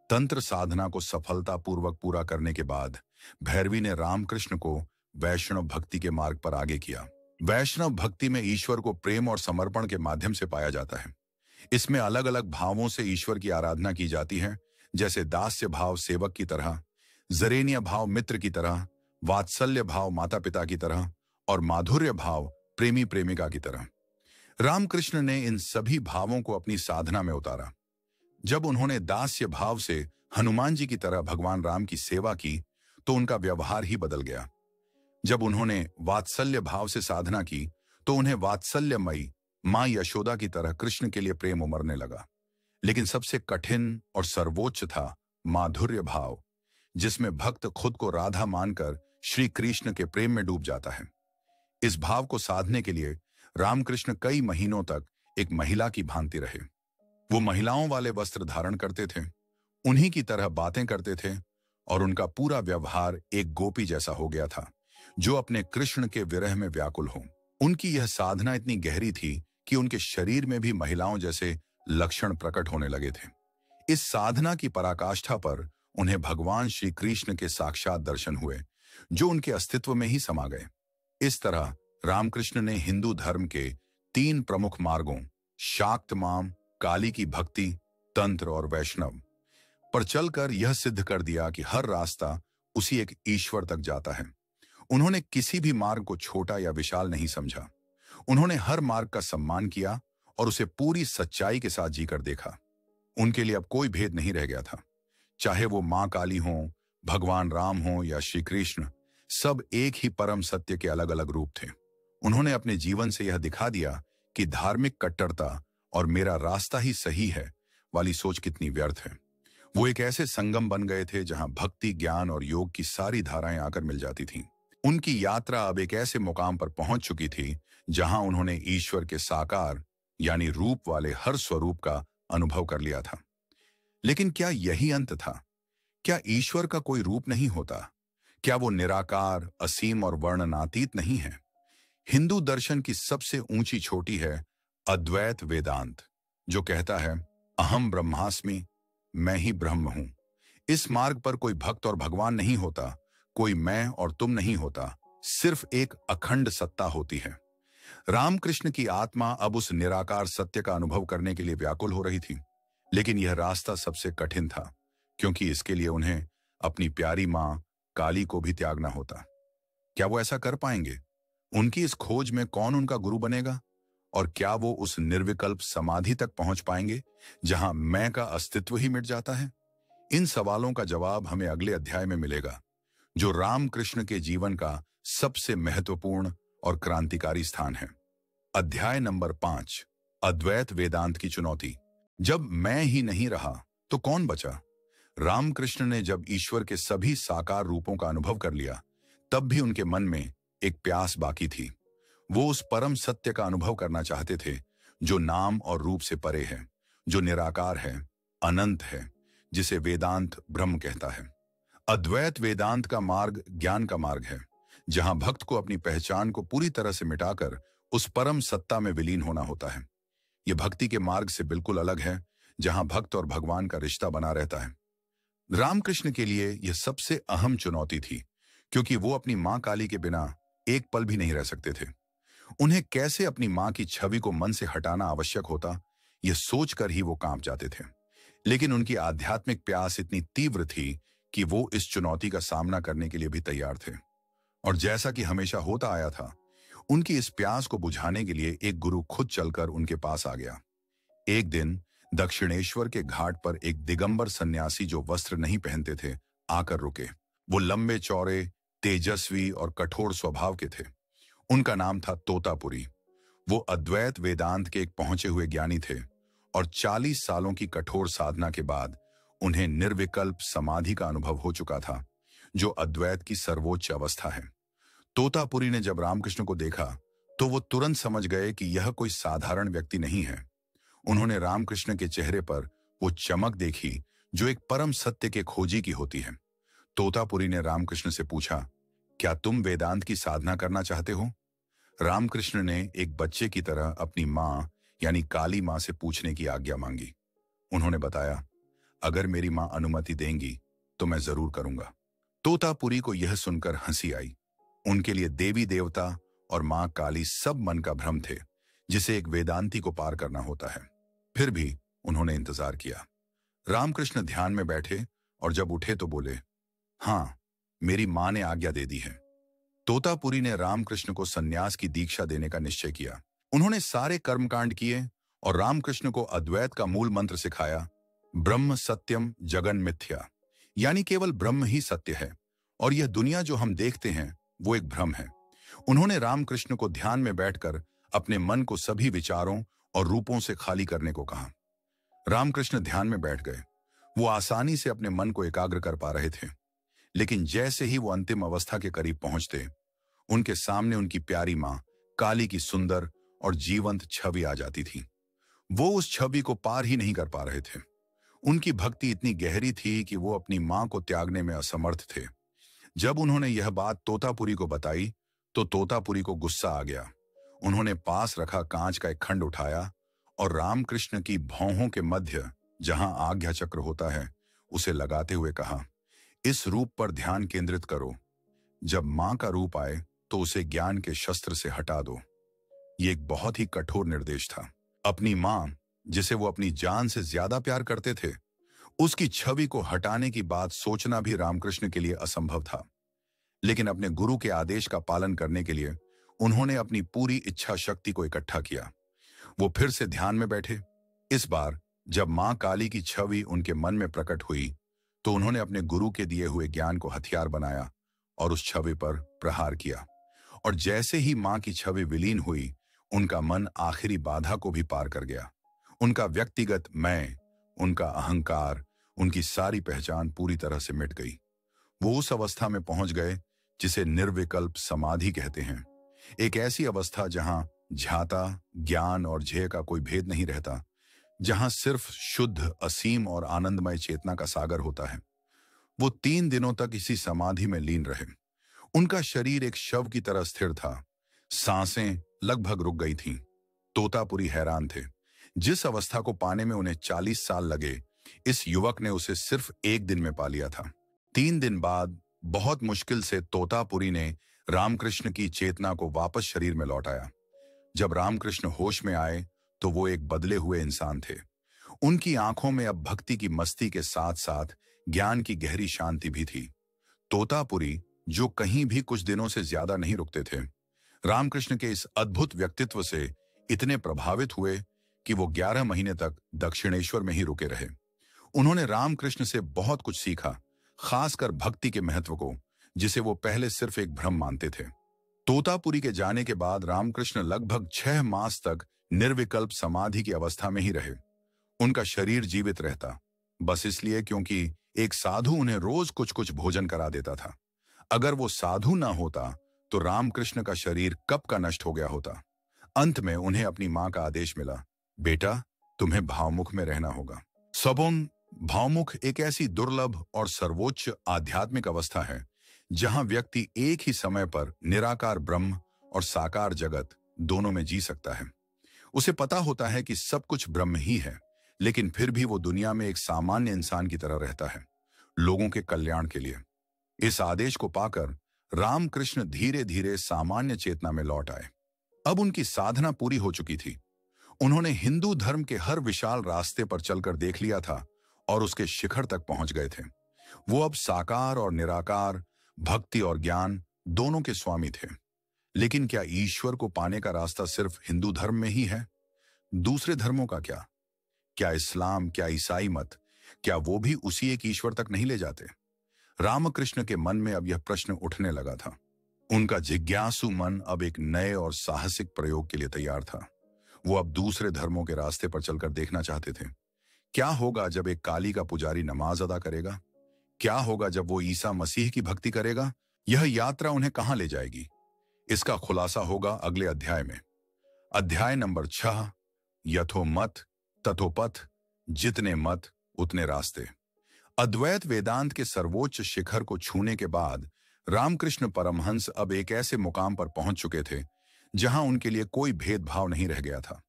तंत्र साधना को सफलतापूर्वक पूरा करने के बाद भैरवी ने रामकृष्ण को वैष्णव भक्ति के मार्ग पर आगे किया। वैष्णव भक्ति में ईश्वर को प्रेम और समर्पण के माध्यम से पाया जाता है। इसमें अलग अलग भावों से ईश्वर की आराधना की जाती है, जैसे दास्य भाव सेवक की तरह, जरेनिया भाव मित्र की तरह, वात्सल्य भाव माता पिता की तरह और माधुर्य भाव प्रेमी प्रेमिका की तरह। रामकृष्ण ने इन सभी भावों को अपनी साधना में उतारा। जब उन्होंने दास्य भाव से हनुमान जी की तरह भगवान राम की सेवा की, तो उनका व्यवहार ही बदल गया। जब उन्होंने वात्सल्य भाव से साधना की, तो उन्हें वात्सल्यमयी मां यशोदा की तरह कृष्ण के लिए प्रेम उमरने लगा। लेकिन सबसे कठिन और सर्वोच्च था माधुर्य भाव, जिसमें भक्त खुद को राधा मानकर श्री कृष्ण के प्रेम में डूब जाता है। इस भाव को साधने के लिए रामकृष्ण कई महीनों तक एक महिला की भांति रहे। वो महिलाओं वाले वस्त्र धारण करते थे, उन्हीं की तरह बातें करते थे और उनका पूरा व्यवहार एक गोपी जैसा हो गया था, जो अपने कृष्ण के विरह में व्याकुल हो। उनकी यह साधना इतनी गहरी थी कि उनके शरीर में भी महिलाओं जैसे लक्षण प्रकट होने लगे थे। इस साधना की पराकाष्ठा पर उन्हें भगवान श्री कृष्ण के साक्षात दर्शन हुए, जो उनके अस्तित्व में ही समा गए। इस तरह रामकृष्ण ने हिंदू धर्म के 3 प्रमुख मार्गों शाक्त माम, काली की भक्ति, तंत्र और वैष्णव पर चलकर यह सिद्ध कर दिया कि हर रास्ता उसी एक ईश्वर तक जाता है। उन्होंने किसी भी मार्ग को छोटा या विशाल नहीं समझा। उन्होंने हर मार्ग का सम्मान किया और उसे पूरी सच्चाई के साथ जीकर देखा। उनके लिए अब कोई भेद नहीं रह गया था। चाहे वो मां काली हो, भगवान राम हो या श्री कृष्ण, सब एक ही परम सत्य के अलग अलग रूप थे। उन्होंने अपने जीवन से यह दिखा दिया कि धार्मिक कट्टरता और मेरा रास्ता ही सही है वाली सोच कितनी व्यर्थ है। वो एक ऐसे संगम बन गए थे जहां भक्ति, ज्ञान और योग की सारी धाराएं आकर मिल जाती थीं। उनकी यात्रा अब एक ऐसे मुकाम पर पहुंच चुकी थी जहां उन्होंने ईश्वर के साकार यानी रूप वाले हर स्वरूप का अनुभव कर लिया था। लेकिन क्या यही अंत था? क्या ईश्वर का कोई रूप नहीं होता? क्या वो निराकार, असीम और वर्णनातीत नहीं है? हिंदू दर्शन की सबसे ऊंची चोटी है अद्वैत वेदांत, जो कहता है अहम ब्रह्मास्मि, मैं ही ब्रह्म हूं। इस मार्ग पर कोई भक्त और भगवान नहीं होता, कोई मैं और तुम नहीं होता, सिर्फ एक अखंड सत्ता होती है। रामकृष्ण की आत्मा अब उस निराकार सत्य का अनुभव करने के लिए व्याकुल हो रही थी। लेकिन यह रास्ता सबसे कठिन था, क्योंकि इसके लिए उन्हें अपनी प्यारी मां काली को भी त्यागना होता। क्या वो ऐसा कर पाएंगे? उनकी इस खोज में कौन उनका गुरु बनेगा? और क्या वो उस निर्विकल्प समाधि तक पहुंच पाएंगे जहां मैं का अस्तित्व ही मिट जाता है? इन सवालों का जवाब हमें अगले अध्याय में मिलेगा, जो रामकृष्ण के जीवन का सबसे महत्वपूर्ण और क्रांतिकारी स्थान है। अध्याय नंबर 5, अद्वैत वेदांत की चुनौती। जब मैं ही नहीं रहा तो कौन बचा? रामकृष्ण ने जब ईश्वर के सभी साकार रूपों का अनुभव कर लिया, तब भी उनके मन में एक प्यास बाकी थी। वो उस परम सत्य का अनुभव करना चाहते थे जो नाम और रूप से परे है, जो निराकार है, अनंत है, जिसे वेदांत ब्रह्म कहता है। अद्वैत वेदांत का मार्ग ज्ञान का मार्ग है, जहां भक्त को अपनी पहचान को पूरी तरह से मिटाकर उस परम सत्ता में विलीन होना होता है। यह भक्ति के मार्ग से बिल्कुल अलग है, जहां भक्त और भगवान का रिश्ता बना रहता है। रामकृष्ण के लिए यह सबसे अहम चुनौती थी, क्योंकि वो अपनी मां काली के बिना एक पल भी नहीं रह सकते थे। उन्हें कैसे अपनी मां की छवि को मन से हटाना आवश्यक होता, यह सोचकर ही वो कांप जाते थे। लेकिन उनकी आध्यात्मिक प्यास इतनी तीव्र थी कि वो इस चुनौती का सामना करने के लिए भी तैयार थे। और जैसा कि हमेशा होता आया था, उनकी इस प्यास को बुझाने के लिए एक गुरु खुद चलकर उनके पास आ गया। एक दिन दक्षिणेश्वर के घाट पर एक दिगंबर सन्यासी जो वस्त्र नहीं पहनते थे, आकर रुके। वो लंबे चौड़े, तेजस्वी और कठोर स्वभाव के थे। उनका नाम था तोतापुरी। वो अद्वैत वेदांत के एक पहुंचे हुए ज्ञानी थे और 40 सालों की कठोर साधना के बाद उन्हें निर्विकल्प समाधि का अनुभव हो चुका था, जो अद्वैत की सर्वोच्च अवस्था है। तोतापुरी ने जब रामकृष्ण को देखा तो वो तुरंत समझ गए कि यह कोई साधारण व्यक्ति नहीं है। उन्होंने रामकृष्ण के चेहरे पर वो चमक देखी जो एक परम सत्य के खोजी की होती है। तोतापुरी ने रामकृष्ण से पूछा, क्या तुम वेदांत की साधना करना चाहते हो? रामकृष्ण ने एक बच्चे की तरह अपनी मां यानी काली मां से पूछने की आज्ञा मांगी। उन्होंने बताया, अगर मेरी मां अनुमति देंगी तो मैं जरूर करूंगा। तोतापुरी को यह सुनकर हंसी आई। उनके लिए देवी देवता और मां काली सब मन का भ्रम थे, जिसे एक वेदांती को पार करना होता है। फिर भी उन्होंने इंतजार किया। रामकृष्ण ध्यान में बैठे और जब उठे तो बोले, हाँ, मेरी मां ने आज्ञा दे दी है। तोतापुरी ने रामकृष्ण को सन्यास की दीक्षा देने का निश्चय किया। उन्होंने सारे कर्मकांड किए और रामकृष्ण को अद्वैत का मूल मंत्र सिखाया, ब्रह्म सत्यम जगन मिथ्या, यानी केवल ब्रह्म ही सत्य है और यह दुनिया जो हम देखते हैं वो एक भ्रम है। उन्होंने रामकृष्ण को ध्यान में बैठकर अपने मन को सभी विचारों और रूपों से खाली करने को कहा। रामकृष्ण ध्यान में बैठ गए। वो आसानी से अपने मन को एकाग्र कर पा रहे थे, लेकिन जैसे ही वो अंतिम अवस्था के करीब पहुंचते, उनके सामने उनकी प्यारी मां काली की सुंदर और जीवंत छवि आ जाती थी। वो उस छवि को पार ही नहीं कर पा रहे थे। उनकी भक्ति इतनी गहरी थी कि वो अपनी मां को त्यागने में असमर्थ थे। जब उन्होंने यह बात तोतापुरी को बताई तो तोतापुरी को गुस्सा आ गया। उन्होंने पास रखा कांच का एक खंड उठाया और रामकृष्ण की भौहों के मध्य जहां आज्ञा चक्र होता है उसे लगाते हुए कहा, इस रूप पर ध्यान केंद्रित करो। जब मां का रूप आए तो उसे ज्ञान के शस्त्र से हटा दो। ये एक बहुत ही कठोर निर्देश था। अपनी मां, जिसे वो अपनी जान से ज्यादा प्यार करते थे, उसकी छवि को हटाने की बात सोचना भी रामकृष्ण के लिए असंभव था। लेकिन अपने गुरु के आदेश का पालन करने के लिए उन्होंने अपनी पूरी इच्छा शक्ति को इकट्ठा किया। वो फिर से ध्यान में बैठे। इस बार जब मां काली की छवि उनके मन में प्रकट हुई तो उन्होंने अपने गुरु के दिए हुए ज्ञान को हथियार बनाया और उस छवि पर प्रहार किया। और जैसे ही मां की छवि विलीन हुई, उनका मन आखिरी बाधा को भी पार कर गया। उनका व्यक्तिगत मैं, उनका अहंकार, उनकी सारी पहचान पूरी तरह से मिट गई। वो उस अवस्था में पहुंच गए जिसे निर्विकल्प समाधि कहते हैं। एक ऐसी अवस्था जहां ज्ञाता, ज्ञान और झेय का कोई भेद नहीं रहता, जहां सिर्फ शुद्ध, असीम और आनंदमय चेतना का सागर होता है। वो 3 दिनों तक इसी समाधि में लीन रहे। उनका शरीर एक शव की तरह स्थिर था। सांसें लगभग रुक गई थीं। तोतापुरी हैरान थे। जिस अवस्था को पाने में उन्हें 40 साल लगे, इस युवक ने उसे सिर्फ 1 दिन में पा लिया था। 3 दिन बाद बहुत मुश्किल से तोतापुरी ने रामकृष्ण की चेतना को वापस शरीर में लौटाया। जब रामकृष्ण होश में आए तो वो एक बदले हुए इंसान थे। उनकी आंखों में अब भक्ति की मस्ती के साथ साथ ज्ञान की गहरी शांति भी थी। तोतापुरी, जो कहीं भी कुछ दिनों से ज्यादा नहीं रुकते थे, रामकृष्ण के इस अद्भुत व्यक्तित्व से इतने प्रभावित हुए कि वो 11 महीने तक दक्षिणेश्वर में ही रुके रहे। उन्होंने रामकृष्ण से बहुत कुछ सीखा, खासकर भक्ति के महत्व को, जिसे वो पहले सिर्फ एक भ्रम मानते थे। तोतापुरी के जाने के बाद रामकृष्ण लगभग 6 मास तक निर्विकल्प समाधि की अवस्था में ही रहे। उनका शरीर जीवित रहता, बस इसलिए क्योंकि एक साधु उन्हें रोज कुछ कुछ भोजन करा देता था। अगर वो साधु ना होता तो रामकृष्ण का शरीर कब का नष्ट हो गया होता। अंत में उन्हें अपनी मां का आदेश मिला, बेटा तुम्हें भावमुख में रहना होगा। सबों भावमुख एक ऐसी दुर्लभ और सर्वोच्च आध्यात्मिक अवस्था है जहां व्यक्ति एक ही समय पर निराकार ब्रह्म और साकार जगत दोनों में जी सकता है। उसे पता होता है कि सब कुछ ब्रह्म ही है, लेकिन फिर भी वो दुनिया में एक सामान्य इंसान की तरह रहता है, लोगों के कल्याण के लिए। इस आदेश को पाकर रामकृष्ण धीरे धीरे सामान्य चेतना में लौट आए। अब उनकी साधना पूरी हो चुकी थी। उन्होंने हिंदू धर्म के हर विशाल रास्ते पर चलकर देख लिया था और उसके शिखर तक पहुंच गए थे। वो अब साकार और निराकार, भक्ति और ज्ञान दोनों के स्वामी थे। लेकिन क्या ईश्वर को पाने का रास्ता सिर्फ हिंदू धर्म में ही है? दूसरे धर्मों का क्या? क्या इस्लाम, क्या ईसाई मत, क्या वो भी उसी एक ईश्वर तक नहीं ले जाते? रामकृष्ण के मन में अब यह प्रश्न उठने लगा था। उनका जिज्ञासु मन अब एक नए और साहसिक प्रयोग के लिए तैयार था। वो अब दूसरे धर्मों के रास्ते पर चलकर देखना चाहते थे। क्या होगा जब एक काली का पुजारी नमाज अदा करेगा? क्या होगा जब वो ईसा मसीह की भक्ति करेगा? यह यात्रा उन्हें कहां ले जाएगी? इसका खुलासा होगा अगले अध्याय में। अध्याय नंबर 6, यथो मत तथो पथ, जितने मत उतने रास्ते। अद्वैत वेदांत के सर्वोच्च शिखर को छूने के बाद रामकृष्ण परमहंस अब एक ऐसे मुकाम पर पहुंच चुके थे जहां उनके लिए कोई भेदभाव नहीं रह गया था।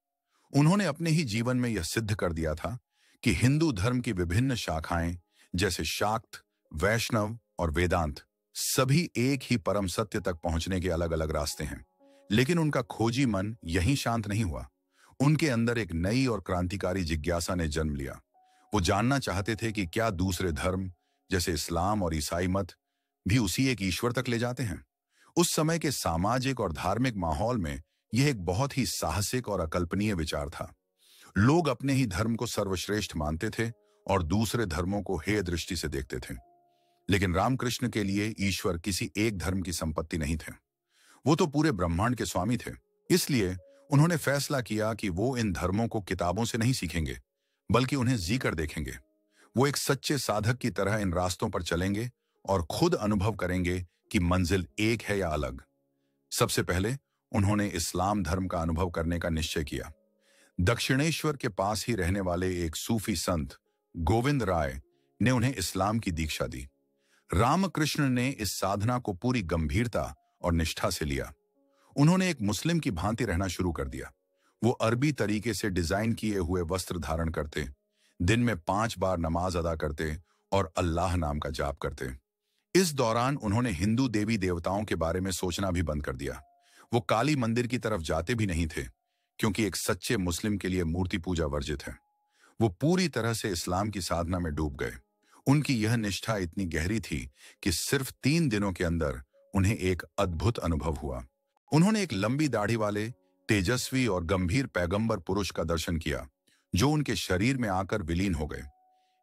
उन्होंने अपने ही जीवन में यह सिद्ध कर दिया था कि हिंदू धर्म की विभिन्न शाखाएं जैसे शाक्त, वैष्णव और वेदांत सभी एक ही परम सत्य तक पहुंचने के अलग अलग रास्ते हैं। लेकिन उनका खोजी मन यहीं शांत नहीं हुआ। उनके अंदर एक नई और क्रांतिकारी जिज्ञासा ने जन्म लिया। वो जानना चाहते थे कि क्या दूसरे धर्म जैसे इस्लाम और ईसाई मत भी उसी एक ईश्वर तक ले जाते हैं। उस समय के सामाजिक और धार्मिक माहौल में यह एक बहुत ही साहसिक और अकल्पनीय विचार था। लोग अपने ही धर्म को सर्वश्रेष्ठ मानते थे और दूसरे धर्मों को हेय दृष्टि से देखते थे। लेकिन रामकृष्ण के लिए ईश्वर किसी एक धर्म की संपत्ति नहीं थे। वो तो पूरे ब्रह्मांड के स्वामी थे। इसलिए उन्होंने फैसला किया कि वो इन धर्मों को किताबों से नहीं सीखेंगे, बल्कि उन्हें जीकर देखेंगे। वो एक सच्चे साधक की तरह इन रास्तों पर चलेंगे और खुद अनुभव करेंगे कि मंजिल एक है या अलग। सबसे पहले उन्होंने इस्लाम धर्म का अनुभव करने का निश्चय किया। दक्षिणेश्वर के पास ही रहने वाले एक सूफी संत गोविंद राय ने उन्हें इस्लाम की दीक्षा दी। रामकृष्ण ने इस साधना को पूरी गंभीरता और निष्ठा से लिया। उन्होंने एक मुस्लिम की भांति रहना शुरू कर दिया। वो अरबी तरीके से डिजाइन किए हुए वस्त्र धारण करते, दिन में 5 बार नमाज अदा करते और अल्लाह नाम का जाप करते। इस दौरान उन्होंने हिंदू देवी देवताओं के बारे में सोचना भी बंद कर दिया। वो काली मंदिर की तरफ जाते भी नहीं थे, क्योंकि एक सच्चे मुस्लिम के लिए मूर्ति पूजा वर्जित है। वो पूरी तरह से इस्लाम की साधना में डूब गए। उनकी यह निष्ठा इतनी गहरी थी कि सिर्फ 3 दिनों के अंदर उन्हें एक अद्भुत अनुभव हुआ। उन्होंने एक लंबी दाढ़ी वाले, तेजस्वी और गंभीर पैगंबर पुरुष का दर्शन किया, जो उनके शरीर में आकर विलीन हो गए।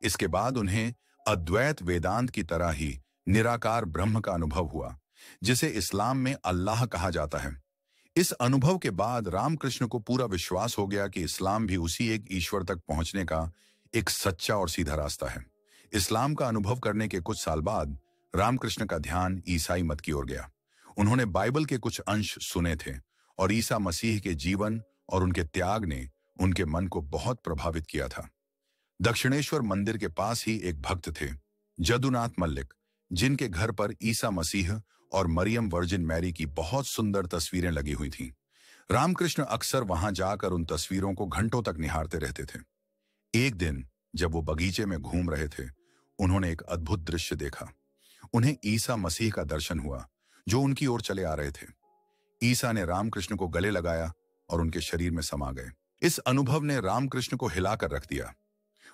इसके बाद उन्हें अद्वैत वेदांत की तरह ही निराकार ब्रह्म का अनुभव हुआ, जिसे इस्लाम में अल्लाह कहा जाता है। इस अनुभव के बाद रामकृष्ण को पूरा विश्वास हो गया कि इस्लाम भी उसी एक ईश्वर तक पहुंचने का एक सच्चा और सीधा रास्ता है। इस्लाम का अनुभव करने के कुछ साल बाद रामकृष्ण का ध्यान ईसाई मत की ओर गया। उन्होंने बाइबल के कुछ अंश सुने थे और ईसा मसीह के जीवन और उनके त्याग ने उनके मन को बहुत प्रभावित किया था। दक्षिणेश्वर मंदिर के पास ही एक भक्त थे, जदुनाथ मल्लिक, जिनके घर पर ईसा मसीह और मरियम वर्जिन मैरी की बहुत सुंदर तस्वीरें लगी हुई थीं। रामकृष्ण अक्सर वहां जाकर उन तस्वीरों को घंटों तक निहारते रहते थे। एक दिन जब वो बगीचे में घूम रहे थे, उन्होंने एक अद्भुत दृश्य देखा। उन्हें ईसा मसीह का दर्शन हुआ, जो उनकी ओर चले आ रहे थे। ईसा ने रामकृष्ण को गले लगाया और उनके शरीर में समा गए। इस अनुभव ने रामकृष्ण को हिलाकर रख दिया।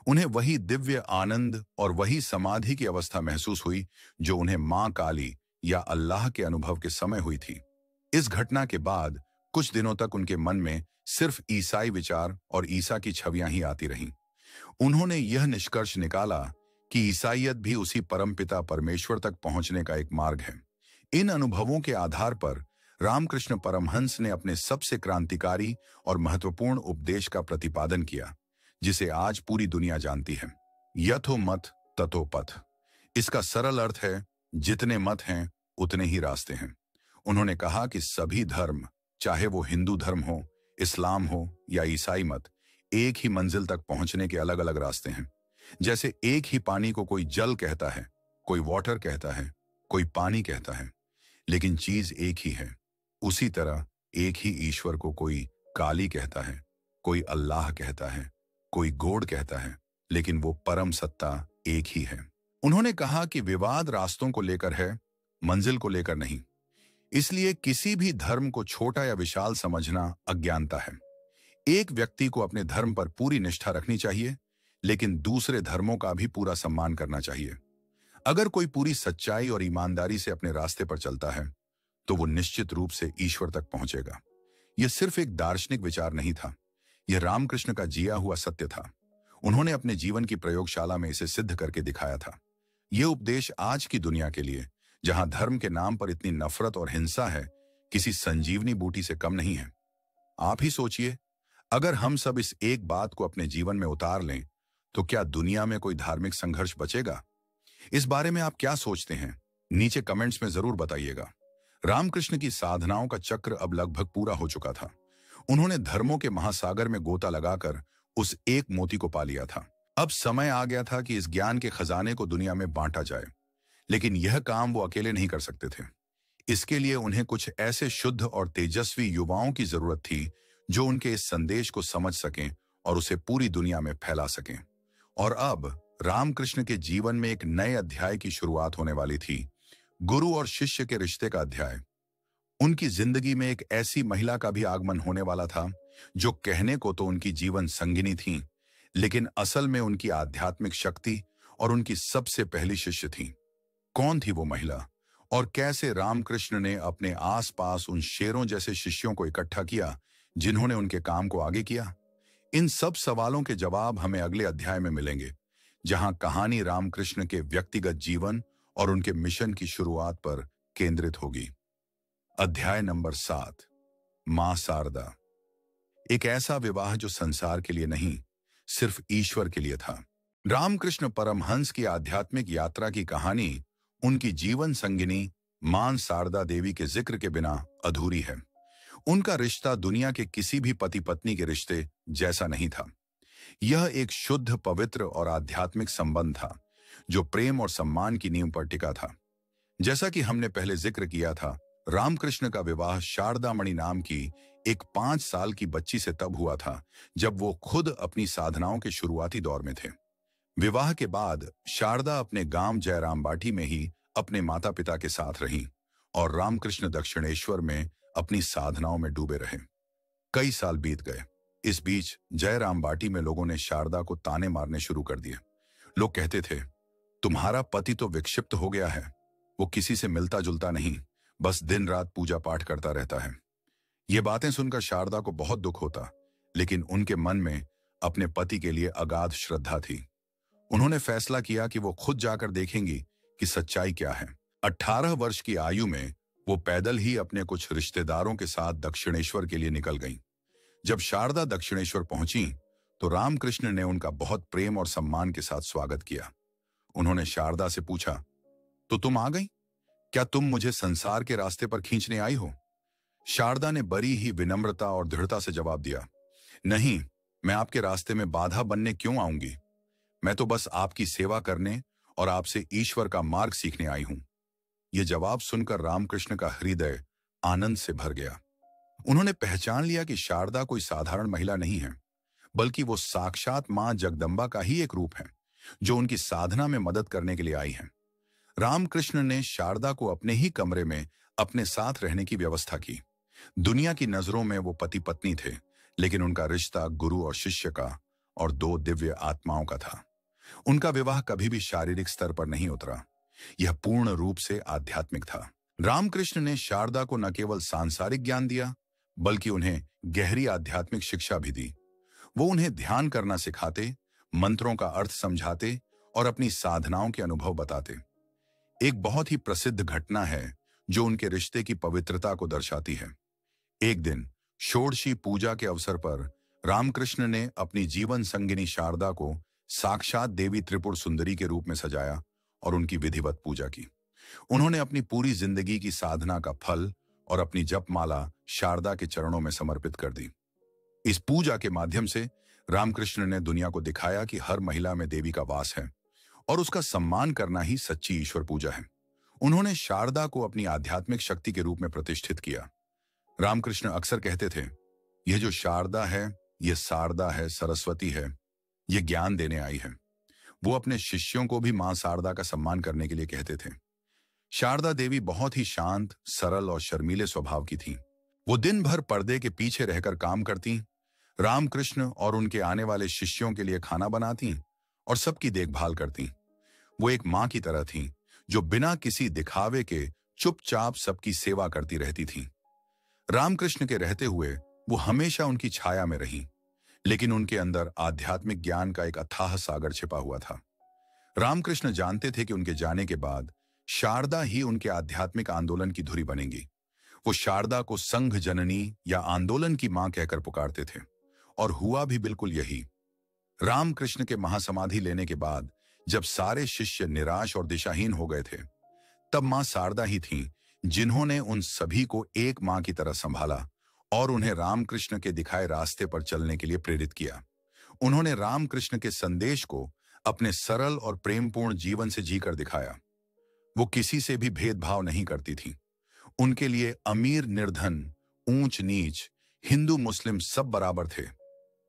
उन्हें वही दिव्य आनंद और वही समाधि की अवस्था महसूस हुई जो उन्हें मां काली या अल्लाह के अनुभव के समय हुई थी। इस घटना के बाद कुछ दिनों तक उनके मन में सिर्फ ईसाई विचार और ईसा की छवियां ही आती रहीं। उन्होंने यह निष्कर्ष निकाला कि ईसाईयत भी उसी परमपिता परमेश्वर तक पहुंचने का एक मार्ग है। इन अनुभवों के आधार पर रामकृष्ण परमहंस ने अपने सबसे क्रांतिकारी और महत्वपूर्ण उपदेश का प्रतिपादन किया, जिसे आज पूरी दुनिया जानती है। यथो मत ततो पथ। इसका सरल अर्थ है, जितने मत हैं उतने ही रास्ते हैं। उन्होंने कहा कि सभी धर्म, चाहे वो हिंदू धर्म हो, इस्लाम हो या ईसाई मत, एक ही मंजिल तक पहुंचने के अलग अलग रास्ते हैं। जैसे एक ही पानी को कोई जल कहता है, कोई वाटर कहता है, कोई पानी कहता है, लेकिन चीज एक ही है। उसी तरह एक ही ईश्वर को कोई काली कहता है, कोई अल्लाह कहता है, कोई गॉड कहता है, लेकिन वो परम सत्ता एक ही है। उन्होंने कहा कि विवाद रास्तों को लेकर है, मंजिल को लेकर नहीं। इसलिए किसी भी धर्म को छोटा या विशाल समझना अज्ञानता है। एक व्यक्ति को अपने धर्म पर पूरी निष्ठा रखनी चाहिए, लेकिन दूसरे धर्मों का भी पूरा सम्मान करना चाहिए। अगर कोई पूरी सच्चाई और ईमानदारी से अपने रास्ते पर चलता है, तो वो निश्चित रूप से ईश्वर तक पहुंचेगा। यह सिर्फ एक दार्शनिक विचार नहीं था, यह रामकृष्ण का जिया हुआ सत्य था। उन्होंने अपने जीवन की प्रयोगशाला में इसे सिद्ध करके दिखाया था। यह उपदेश आज की दुनिया के लिए, जहां धर्म के नाम पर इतनी नफरत और हिंसा है, किसी संजीवनी बूटी से कम नहीं है। आप ही सोचिए, अगर हम सब इस एक बात को अपने जीवन में उतार लें, तो क्या दुनिया में कोई धार्मिक संघर्ष बचेगा? इस बारे में आप क्या सोचते हैं? नीचे कमेंट्स में जरूर बताइएगा। रामकृष्ण की साधनाओं का चक्र अब लगभग पूरा हो चुका था। उन्होंने धर्मों के महासागर में गोता लगाकर उस एक मोती को पा लिया था। अब समय आ गया था कि इस ज्ञान के खजाने को दुनिया में बांटा जाए। लेकिन यह काम वो अकेले नहीं कर सकते थे। इसके लिए उन्हें कुछ ऐसे शुद्ध और तेजस्वी युवाओं की जरूरत थी, जो उनके इस संदेश को समझ सकें और उसे पूरी दुनिया में फैला सकें। और अब रामकृष्ण के जीवन में एक नए अध्याय की शुरुआत होने वाली थी, गुरु और शिष्य के रिश्ते का अध्याय। उनकी जिंदगी में एक ऐसी महिला का भी आगमन होने वाला था, जो कहने को तो उनकी जीवन संगिनी थी, लेकिन असल में उनकी आध्यात्मिक शक्ति और उनकी सबसे पहली शिष्य थी। कौन थी वो महिला, और कैसे रामकृष्ण ने अपने आसपास उन शेरों जैसे शिष्यों को इकट्ठा किया, जिन्होंने उनके काम को आगे किया? इन सब सवालों के जवाब हमें अगले अध्याय में मिलेंगे, जहां कहानी रामकृष्ण के व्यक्तिगत जीवन और उनके मिशन की शुरुआत पर केंद्रित होगी। अध्याय नंबर 7, मां शारदा। एक ऐसा विवाह जो संसार के लिए नहीं, सिर्फ ईश्वर के लिए था। रामकृष्ण परमहंस की आध्यात्मिक यात्रा की कहानी उनकी जीवन संगिनी मां शारदा देवी के जिक्र के बिना अधूरी है। उनका रिश्ता दुनिया के किसी भी पति पत्नी के रिश्ते जैसा नहीं था। यह एक शुद्ध, पवित्र और आध्यात्मिक संबंध था, जो प्रेम और सम्मान की नींव पर टिका था। जैसा कि हमने पहले जिक्र किया था, रामकृष्ण का विवाह शारदामणि नाम की एक 5 साल की बच्ची से तब हुआ था, जब वो खुद अपनी साधनाओं के शुरुआती दौर में थे। विवाह के बाद शारदा अपने गांव जयराम बाटी में ही अपने माता पिता के साथ रहीं और रामकृष्ण दक्षिणेश्वर में अपनी साधनाओं में डूबे रहे। कई साल बीत गए। इस बीच जयराम बाटी में लोगों ने शारदा को ताने मारने शुरू कर दिए। लोग कहते थे, तुम्हारा पति तो विक्षिप्त हो गया है, वो किसी से मिलता जुलता नहीं, बस दिन रात पूजा पाठ करता रहता है। ये बातें सुनकर शारदा को बहुत दुख होता, लेकिन उनके मन में अपने पति के लिए अगाध श्रद्धा थी। उन्होंने फैसला किया कि वो खुद जाकर देखेंगी कि सच्चाई क्या है। 18 वर्ष की आयु में वो पैदल ही अपने कुछ रिश्तेदारों के साथ दक्षिणेश्वर के लिए निकल गईं। जब शारदा दक्षिणेश्वर पहुंची, तो रामकृष्ण ने उनका बहुत प्रेम और सम्मान के साथ स्वागत किया। उन्होंने शारदा से पूछा, तो तुम आ गई? क्या तुम मुझे संसार के रास्ते पर खींचने आई हो? शारदा ने बड़ी ही विनम्रता और दृढ़ता से जवाब दिया, नहीं, मैं आपके रास्ते में बाधा बनने क्यों आऊंगी? मैं तो बस आपकी सेवा करने और आपसे ईश्वर का मार्ग सीखने आई हूं। यह जवाब सुनकर रामकृष्ण का हृदय आनंद से भर गया। उन्होंने पहचान लिया कि शारदा कोई साधारण महिला नहीं है, बल्कि वो साक्षात मां जगदंबा का ही एक रूप है, जो उनकी साधना में मदद करने के लिए आई है। रामकृष्ण ने शारदा को अपने ही कमरे में अपने साथ रहने की व्यवस्था की। दुनिया की नजरों में वो पति पत्नी थे, लेकिन उनका रिश्ता गुरु और शिष्य का और 2 दिव्य आत्माओं का था। उनका विवाह कभी भी शारीरिक स्तर पर नहीं उतरा, यह पूर्ण रूप से आध्यात्मिक था। रामकृष्ण ने शारदा को न केवल सांसारिक ज्ञान दिया, बल्कि उन्हें गहरी आध्यात्मिक शिक्षा भी दी। वो उन्हें ध्यान करना सिखाते, मंत्रों का अर्थ समझाते और अपनी साधनाओं के अनुभव बताते। एक बहुत ही प्रसिद्ध घटना है जो उनके रिश्ते की पवित्रता को दर्शाती है। एक दिन षोडशी पूजा के अवसर पर रामकृष्ण ने अपनी जीवन संगिनी शारदा को साक्षात देवी त्रिपुर सुंदरी के रूप में सजाया और उनकी विधिवत पूजा की। उन्होंने अपनी पूरी जिंदगी की साधना का फल और अपनी जपमाला शारदा के चरणों में समर्पित कर दी। इस पूजा के माध्यम से रामकृष्ण ने दुनिया को दिखाया कि हर महिला में देवी का वास है और उसका सम्मान करना ही सच्ची ईश्वर पूजा है। उन्होंने शारदा को अपनी आध्यात्मिक शक्ति के रूप में प्रतिष्ठित किया। रामकृष्ण अक्सर कहते थे, यह जो शारदा है, यह शारदा है, सरस्वती है, यह ज्ञान देने आई है। वो अपने शिष्यों को भी मां शारदा का सम्मान करने के लिए कहते थे। शारदा देवी बहुत ही शांत, सरल और शर्मीले स्वभाव की थीं। वो दिन भर पर्दे के पीछे रहकर काम करती, रामकृष्ण और उनके आने वाले शिष्यों के लिए खाना बनाती और सबकी देखभाल करती। वो एक मां की तरह थीं, जो बिना किसी दिखावे के चुपचाप सबकी सेवा करती रहती थीं। रामकृष्ण के रहते हुए वो हमेशा उनकी छाया में रहीं, लेकिन उनके अंदर आध्यात्मिक ज्ञान का एक अथाह सागर छिपा हुआ था। रामकृष्ण जानते थे कि उनके जाने के बाद शारदा ही उनके आध्यात्मिक आंदोलन की धुरी बनेंगी। वो शारदा को संघ जननी या आंदोलन की मां कहकर पुकारते थे, और हुआ भी बिल्कुल यही। रामकृष्ण के महासमाधि लेने के बाद जब सारे शिष्य निराश और दिशाहीन हो गए थे, तब मां शारदा ही थीं जिन्होंने उन सभी को एक मां की तरह संभाला और उन्हें रामकृष्ण के दिखाए रास्ते पर चलने के लिए प्रेरित किया। उन्होंने रामकृष्ण के संदेश को अपने सरल और प्रेमपूर्ण जीवन से जीकर दिखाया। वो किसी से भी भेदभाव नहीं करती थीं। उनके लिए अमीर निर्धन, ऊंच नीच, हिंदू मुस्लिम सब बराबर थे।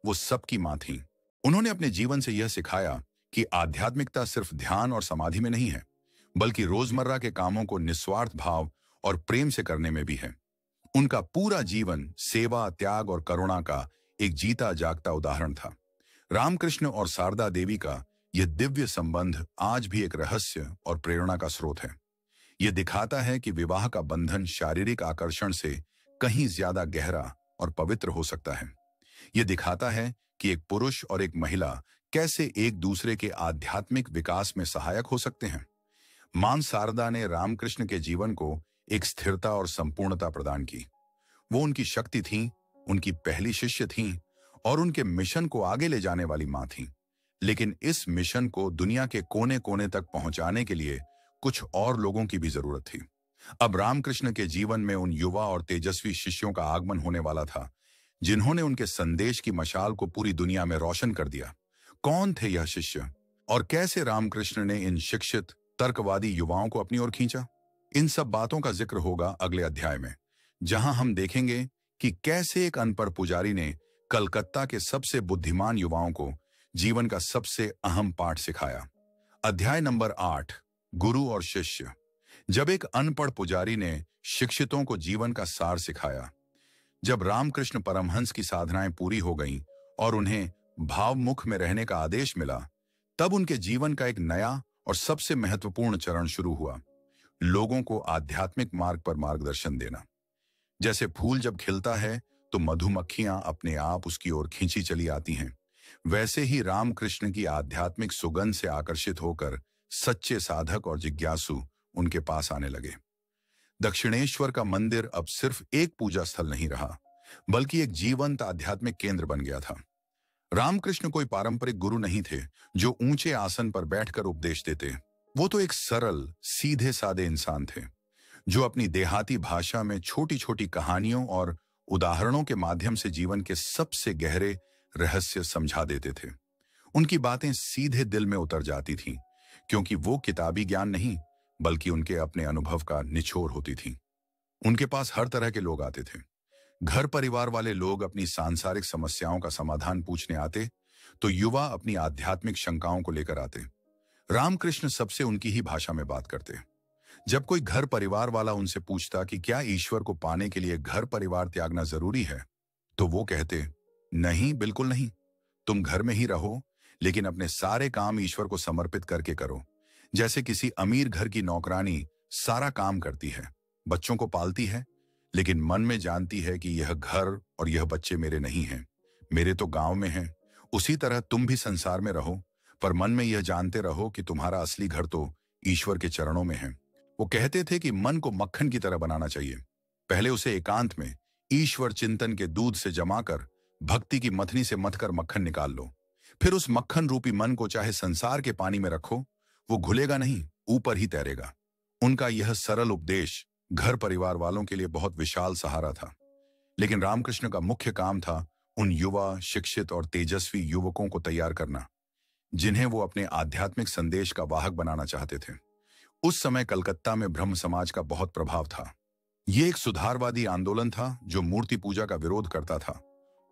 वो सबकी मां थीं। उन्होंने अपने जीवन से यह सिखाया कि आध्यात्मिकता सिर्फ ध्यान और समाधि में नहीं है, बल्कि रोजमर्रा के कामों को निस्वार्थ भाव और प्रेम से करने में भी है। उनका पूरा जीवन सेवा, त्याग और करुणा का एक जीता जागता उदाहरण था। रामकृष्ण और शारदा देवी का यह दिव्य संबंध आज भी एक रहस्य और प्रेरणा का स्रोत है। यह दिखाता है कि विवाह का बंधन शारीरिक आकर्षण से कहीं ज्यादा गहरा और पवित्र हो सकता है। यह दिखाता है कि एक पुरुष और एक महिला कैसे एक दूसरे के आध्यात्मिक विकास में सहायक हो सकते हैं। मां शारदा ने रामकृष्ण के जीवन को एक स्थिरता और संपूर्णता प्रदान की। वो उनकी शक्ति थीं, उनकी पहली शिष्य थीं और उनके मिशन को आगे ले जाने वाली मां थीं। लेकिन इस मिशन को दुनिया के कोने कोने तक पहुंचाने के लिए कुछ और लोगों की भी जरूरत थी। अब रामकृष्ण के जीवन में उन युवा और तेजस्वी शिष्यों का आगमन होने वाला था, जिन्होंने उनके संदेश की मशाल को पूरी दुनिया में रोशन कर दिया। कौन थे यह शिष्य और कैसे रामकृष्ण ने इन शिक्षित, तर्कवादी युवाओं को अपनी ओर खींचा? इन सब बातों का जिक्र होगा अगले अध्याय में, जहां हम देखेंगे कि कैसे एक अनपढ़ पुजारी ने कलकत्ता के सबसे बुद्धिमान युवाओं को जीवन का सबसे अहम पाठ सिखाया। अध्याय नंबर 8, गुरु और शिष्य। जब एक अनपढ़ पुजारी ने शिक्षितों को जीवन का सार सिखाया। जब रामकृष्ण परमहंस की साधनाएं पूरी हो गईं और उन्हें भावमुख में रहने का आदेश मिला, तब उनके जीवन का एक नया और सबसे महत्वपूर्ण चरण शुरू हुआ, लोगों को आध्यात्मिक मार्ग पर मार्गदर्शन देना। जैसे फूल जब खिलता है तो मधुमक्खियां अपने आप उसकी ओर खींची चली आती हैं, वैसे ही रामकृष्ण की आध्यात्मिक सुगंध से आकर्षित होकर सच्चे साधक और जिज्ञासु उनके पास आने लगे। दक्षिणेश्वर का मंदिर अब सिर्फ एक पूजा स्थल नहीं रहा, बल्कि एक जीवंत आध्यात्मिक केंद्र बन गया था। रामकृष्ण कोई पारंपरिक गुरु नहीं थे जो ऊंचे आसन पर बैठकर उपदेश देते। वो तो एक सरल, सीधे सादे इंसान थे, जो अपनी देहाती भाषा में छोटी छोटी कहानियों और उदाहरणों के माध्यम से जीवन के सबसे गहरे रहस्य समझा देते थे। उनकी बातें सीधे दिल में उतर जाती थीं, क्योंकि वो किताबी ज्ञान नहीं, बल्कि उनके अपने अनुभव का निचोड़ होती थी। उनके पास हर तरह के लोग आते थे। घर परिवार वाले लोग अपनी सांसारिक समस्याओं का समाधान पूछने आते, तो युवा अपनी आध्यात्मिक शंकाओं को लेकर आते। रामकृष्ण सबसे उनकी ही भाषा में बात करते। जब कोई घर परिवार वाला उनसे पूछता कि क्या ईश्वर को पाने के लिए घर परिवार त्यागना जरूरी है, तो वो कहते, नहीं, बिल्कुल नहीं। तुम घर में ही रहो, लेकिन अपने सारे काम ईश्वर को समर्पित करके करो। जैसे किसी अमीर घर की नौकरानी सारा काम करती है, बच्चों को पालती है, लेकिन मन में जानती है कि यह घर और यह बच्चे मेरे नहीं हैं, मेरे तो गांव में हैं। उसी तरह तुम भी संसार में रहो, पर मन में यह जानते रहो कि तुम्हारा असली घर तो ईश्वर के चरणों में है। वो कहते थे कि मन को मक्खन की तरह बनाना चाहिए। पहले उसे एकांत में ईश्वर चिंतन के दूध से जमाकर भक्ति की मथनी से मथकर मक्खन निकाल लो, फिर उस मक्खन रूपी मन को चाहे संसार के पानी में रखो, वो घुलेगा नहीं, ऊपर ही तैरेगा। उनका यह सरल उपदेश घर परिवार वालों के लिए बहुत विशाल सहारा था। लेकिन रामकृष्ण का मुख्य काम था उन युवा, शिक्षित और तेजस्वी युवकों को तैयार करना, जिन्हें वो अपने आध्यात्मिक संदेश का वाहक बनाना चाहते थे। उस समय कलकत्ता में ब्रह्म समाज का बहुत प्रभाव था। ये एक सुधारवादी आंदोलन था जो मूर्ति पूजा का विरोध करता था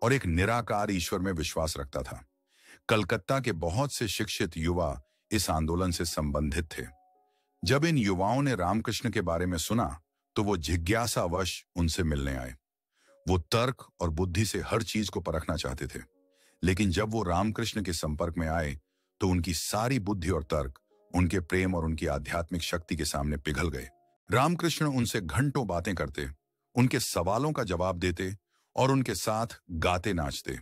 और एक निराकार ईश्वर में विश्वास रखता था। कलकत्ता के बहुत से शिक्षित युवा इस आंदोलन से संबंधित थे। जब इन युवाओं ने रामकृष्ण के बारे में सुना तो वो जिज्ञासावश उनसे मिलने आए। वो तर्क और बुद्धि से हर चीज को परखना चाहते थे, लेकिन जब वो रामकृष्ण के संपर्क में आए तो उनकी सारी बुद्धि और तर्क उनके प्रेम और उनकी आध्यात्मिक शक्ति के सामने पिघल गए। रामकृष्ण उनसे घंटों बातें करते, उनके सवालों का जवाब देते और उनके साथ गाते नाचते।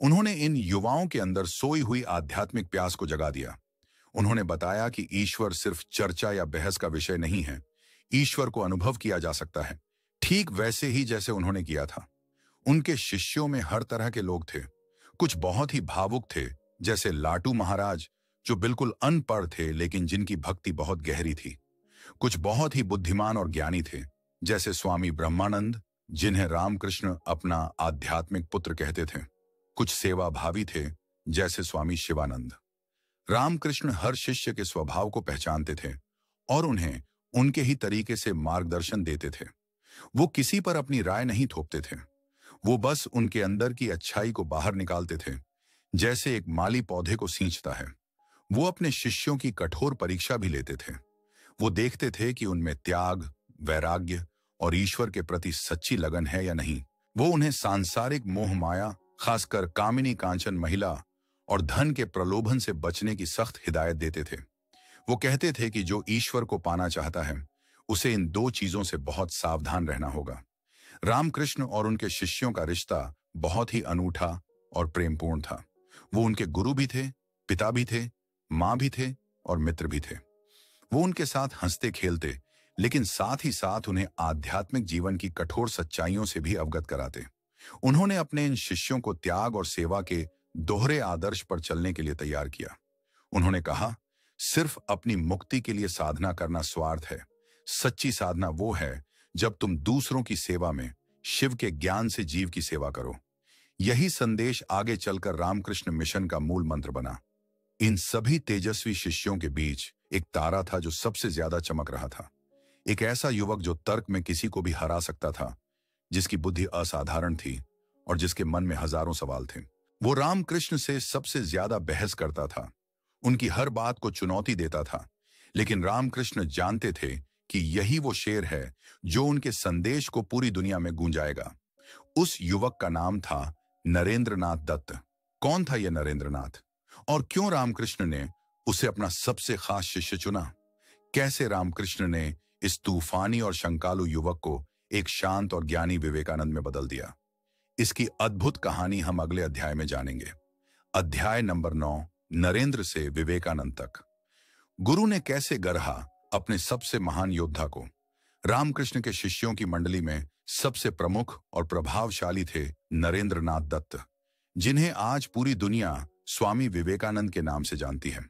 उन्होंने इन युवाओं के अंदर सोई हुई आध्यात्मिक प्यास को जगा दिया। उन्होंने बताया कि ईश्वर सिर्फ चर्चा या बहस का विषय नहीं है, ईश्वर को अनुभव किया जा सकता है, ठीक वैसे ही जैसे उन्होंने किया था। उनके शिष्यों में हर तरह के लोग थे। कुछ बहुत ही भावुक थे, जैसे लाटू महाराज, जो बिल्कुल अनपढ़ थे लेकिन जिनकी भक्ति बहुत गहरी थी। कुछ बहुत ही बुद्धिमान और ज्ञानी थे, जैसे स्वामी ब्रह्मानंद, जिन्हें रामकृष्ण अपना आध्यात्मिक पुत्र कहते थे। कुछ सेवाभावी थे, जैसे स्वामी शिवानंद। रामकृष्ण हर शिष्य के स्वभाव को पहचानते थे और उन्हें उनके ही तरीके से मार्गदर्शन देते थे। वो किसी पर अपनी राय नहीं थोपते थे, वो बस उनके अंदर की अच्छाई को बाहर निकालते थे, जैसे एक माली पौधे को सींचता है। वो अपने शिष्यों की कठोर परीक्षा भी लेते थे। वो देखते थे कि उनमें त्याग, वैराग्य और ईश्वर के प्रति सच्ची लगन है या नहीं। वो उन्हें सांसारिक मोह माया, खासकर कामिनी कांचन महिला और धन के प्रलोभन से बचने की सख्त हिदायत देते थे। वो कहते थे कि जो ईश्वर को पाना चाहता है उसे इन दो चीजों से बहुत सावधान रहना होगा। रामकृष्ण और उनके शिष्यों का रिश्ता बहुत ही अनूठा और प्रेमपूर्ण था। वो उनके गुरु भी थे, पिता भी थे, मां भी थे और मित्र भी थे। वो उनके साथ हंसते खेलते, लेकिन साथ ही साथ उन्हें आध्यात्मिक जीवन की कठोर सच्चाइयों से भी अवगत कराते। उन्होंने अपने इन शिष्यों को त्याग और सेवा के दोहरे आदर्श पर चलने के लिए तैयार किया। उन्होंने कहा, सिर्फ अपनी मुक्ति के लिए साधना करना स्वार्थ है। सच्ची साधना वो है जब तुम दूसरों की सेवा में शिव के ज्ञान से जीव की सेवा करो। यही संदेश आगे चलकर रामकृष्ण मिशन का मूल मंत्र बना। इन सभी तेजस्वी शिष्यों के बीच एक तारा था जो सबसे ज्यादा चमक रहा था। एक ऐसा युवक जो तर्क में किसी को भी हरा सकता था, जिसकी बुद्धि असाधारण थी और जिसके मन में हजारों सवाल थे। वो रामकृष्ण से सबसे ज्यादा बहस करता था, उनकी हर बात को चुनौती देता था, लेकिन रामकृष्ण जानते थे कि यही वो शेर है जो उनके संदेश को पूरी दुनिया में गूंजाएगा। उस युवक का नाम था नरेंद्रनाथ दत्त। कौन था यह नरेंद्रनाथ और क्यों रामकृष्ण ने उसे अपना सबसे खास शिष्य चुना? कैसे रामकृष्ण ने इस तूफानी और शंकालु युवक को एक शांत और ज्ञानी विवेकानंद में बदल दिया? इसकी अद्भुत कहानी हम अगले अध्याय में जानेंगे। अध्याय नंबर 9, नरेंद्र से विवेकानंद तक। गुरु ने कैसे गढ़ा अपने सबसे महान योद्धा को? रामकृष्ण के शिष्यों की मंडली में सबसे प्रमुख और प्रभावशाली थे नरेंद्रनाथ दत्त, जिन्हें आज पूरी दुनिया स्वामी विवेकानंद के नाम से जानती है।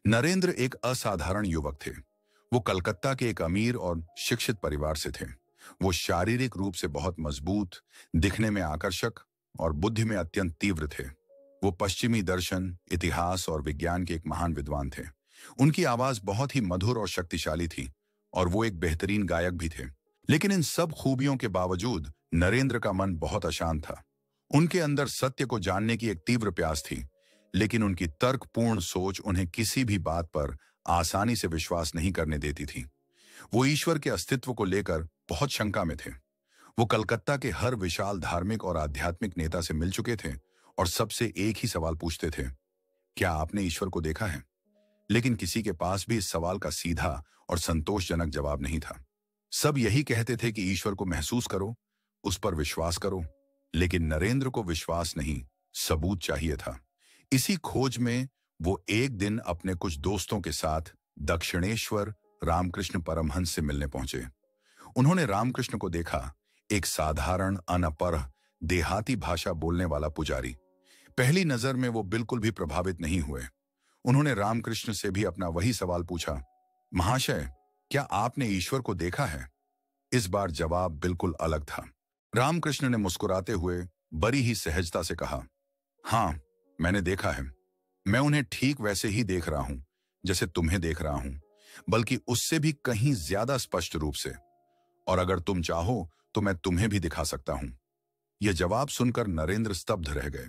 नरेंद्र एक असाधारण युवक थे। वो कलकत्ता के एक अमीर और शिक्षित परिवार से थे। वो शारीरिक रूप से बहुत मजबूत, दिखने में आकर्षक और बुद्धि में अत्यंत तीव्र थे। वो पश्चिमी दर्शन, इतिहास और विज्ञान के एक महान विद्वान थे। उनकी आवाज बहुत ही मधुर और शक्तिशाली थी और वो एक बेहतरीन गायक भी थे। लेकिन इन सब खूबियों के बावजूद नरेंद्र का मन बहुत अशांत था। उनके अंदर सत्य को जानने की एक तीव्र प्यास थी, लेकिन उनकी तर्कपूर्ण सोच उन्हें किसी भी बात पर आसानी से विश्वास नहीं करने देती थी। वो ईश्वर के अस्तित्व को लेकर बहुत शंका में थे। वो कलकत्ता के हर विशाल धार्मिक और आध्यात्मिक नेता से मिल चुके थे और सबसे एक ही सवाल पूछते थे, क्या आपने ईश्वर को देखा है? लेकिन किसी के पास भी इस सवाल का सीधा और संतोषजनक जवाब नहीं था। सब यही कहते थे कि ईश्वर को महसूस करो, उस पर विश्वास करो। लेकिन नरेंद्र को विश्वास नहीं, सबूत चाहिए था। इसी खोज में वो एक दिन अपने कुछ दोस्तों के साथ दक्षिणेश्वर रामकृष्ण परमहंस से मिलने पहुंचे। उन्होंने रामकृष्ण को देखा, एक साधारण, अनपढ़, देहाती भाषा बोलने वाला पुजारी। पहली नजर में वो बिल्कुल भी प्रभावित नहीं हुए। उन्होंने रामकृष्ण से भी अपना वही सवाल पूछा, महाशय, क्या आपने ईश्वर को देखा है? इस बार जवाब बिल्कुल अलग था। रामकृष्ण ने मुस्कुराते हुए बड़ी ही सहजता से कहा, हाँ, मैंने देखा है। मैं उन्हें ठीक वैसे ही देख रहा हूं जैसे तुम्हें देख रहा हूं, बल्कि उससे भी कहीं ज्यादा स्पष्ट रूप से। और अगर तुम चाहो तो मैं तुम्हें भी दिखा सकता हूं। यह जवाब सुनकर नरेंद्र स्तब्ध रह गए।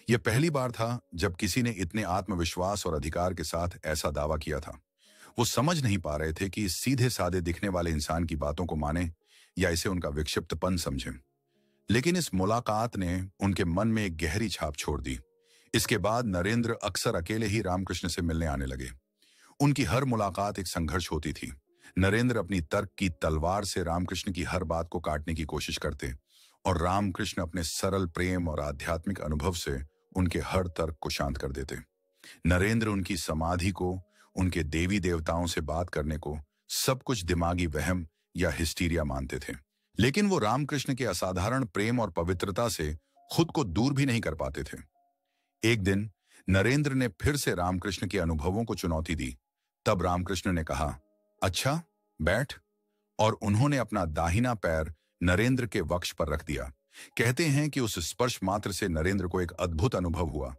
यह पहली बार था जब किसी ने इतने आत्मविश्वास और अधिकार के साथ ऐसा दावा किया था। वो समझ नहीं पा रहे थे कि इस सीधे साधे दिखने वाले इंसान की बातों को माने या इसे उनका विक्षिप्तपन समझें। लेकिन इस मुलाकात ने उनके मन में एक गहरी छाप छोड़ दी। इसके बाद नरेंद्र अक्सर अकेले ही रामकृष्ण से मिलने आने लगे। उनकी हर मुलाकात एक संघर्ष होती थी। नरेंद्र अपनी तर्क की तलवार से रामकृष्ण की हर बात को काटने की कोशिश करते और रामकृष्ण अपने सरल प्रेम और आध्यात्मिक अनुभव से उनके हर तर्क को शांत कर देते। नरेंद्र उनकी समाधि को, उनके देवी देवताओं से बात करने को सब कुछ दिमागी वहम या हिस्टीरिया मानते थे। लेकिन वो रामकृष्ण के असाधारण प्रेम और पवित्रता से खुद को दूर भी नहीं कर पाते थे। एक दिन नरेंद्र ने फिर से रामकृष्ण के अनुभवों को चुनौती दी। तब रामकृष्ण ने कहा, अच्छा, बैठ। और उन्होंने अपना दाहिना पैर नरेंद्र के वक्ष पर रख दिया। कहते हैं कि उस स्पर्श मात्र से नरेंद्र को एक अद्भुत अनुभव हुआ।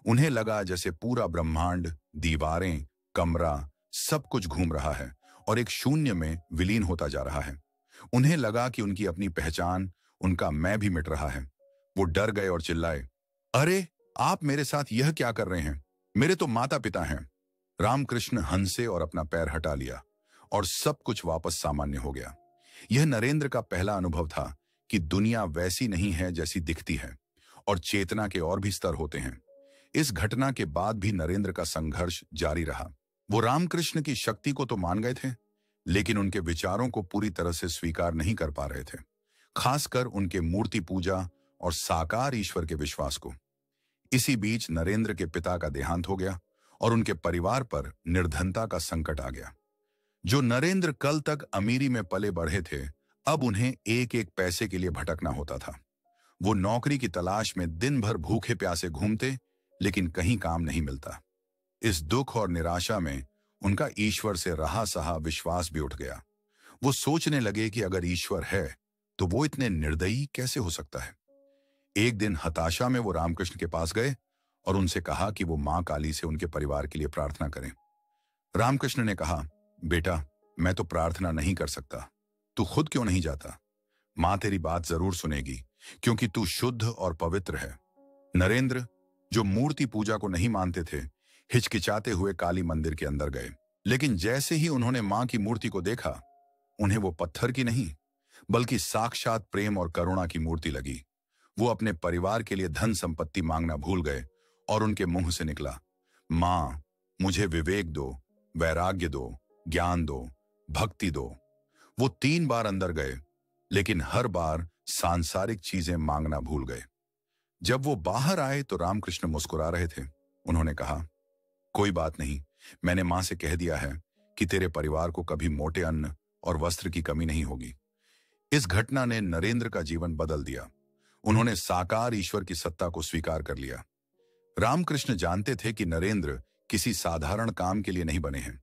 उन्हें लगा जैसे पूरा ब्रह्मांड, दीवारें, कमरा, सब कुछ घूम रहा है और एक शून्य में विलीन होता जा रहा है। उन्हें लगा कि उनकी अपनी पहचान, उनका मैं भी मिट रहा है। वो डर गए और चिल्लाए, अरे, आप मेरे साथ यह क्या कर रहे हैं? मेरे तो माता पिता हैं। रामकृष्ण हंसे और अपना पैर हटा लिया और सब कुछ वापस सामान्य हो गया। यह नरेंद्र का पहला अनुभव था कि दुनिया वैसी नहीं है जैसी दिखती है और चेतना के और भी स्तर होते हैं। इस घटना के बाद भी नरेंद्र का संघर्ष जारी रहा। वो रामकृष्ण की शक्ति को तो मान गए थे, लेकिन उनके विचारों को पूरी तरह से स्वीकार नहीं कर पा रहे थे, खासकर उनके मूर्ति पूजा और साकार ईश्वर के विश्वास को। इसी बीच नरेंद्र के पिता का देहांत हो गया और उनके परिवार पर निर्धनता का संकट आ गया। जो नरेंद्र कल तक अमीरी में पले बढ़े थे, अब उन्हें एक एक पैसे के लिए भटकना होता था। वो नौकरी की तलाश में दिन भर भूखे प्यासे घूमते, लेकिन कहीं काम नहीं मिलता। इस दुख और निराशा में उनका ईश्वर से रहा सहा विश्वास भी उठ गया। वो सोचने लगे कि अगर ईश्वर है तो वो इतने निर्दयी कैसे हो सकता है। एक दिन हताशा में वो रामकृष्ण के पास गए और उनसे कहा कि वो मां काली से उनके परिवार के लिए प्रार्थना करें। रामकृष्ण ने कहा, बेटा, मैं तो प्रार्थना नहीं कर सकता। तू खुद क्यों नहीं जाता? मां तेरी बात जरूर सुनेगी, क्योंकि तू शुद्ध और पवित्र है। नरेंद्र, जो मूर्ति पूजा को नहीं मानते थे, हिचकिचाते हुए काली मंदिर के अंदर गए। लेकिन जैसे ही उन्होंने मां की मूर्ति को देखा, उन्हें वो पत्थर की नहीं बल्कि साक्षात प्रेम और करुणा की मूर्ति लगी। वो अपने परिवार के लिए धन संपत्ति मांगना भूल गए और उनके मुंह से निकला, मां, मुझे विवेक दो, वैराग्य दो, ज्ञान दो, भक्ति दो। वो 3 बार अंदर गए, लेकिन हर बार सांसारिक चीजें मांगना भूल गए। जब वो बाहर आए तो रामकृष्ण मुस्कुरा रहे थे। उन्होंने कहा, कोई बात नहीं, मैंने मां से कह दिया है कि तेरे परिवार को कभी मोटे अन्न और वस्त्र की कमी नहीं होगी। इस घटना ने नरेंद्र का जीवन बदल दिया। उन्होंने साकार ईश्वर की सत्ता को स्वीकार कर लिया। रामकृष्ण जानते थे कि नरेंद्र किसी साधारण काम के लिए नहीं बने हैं।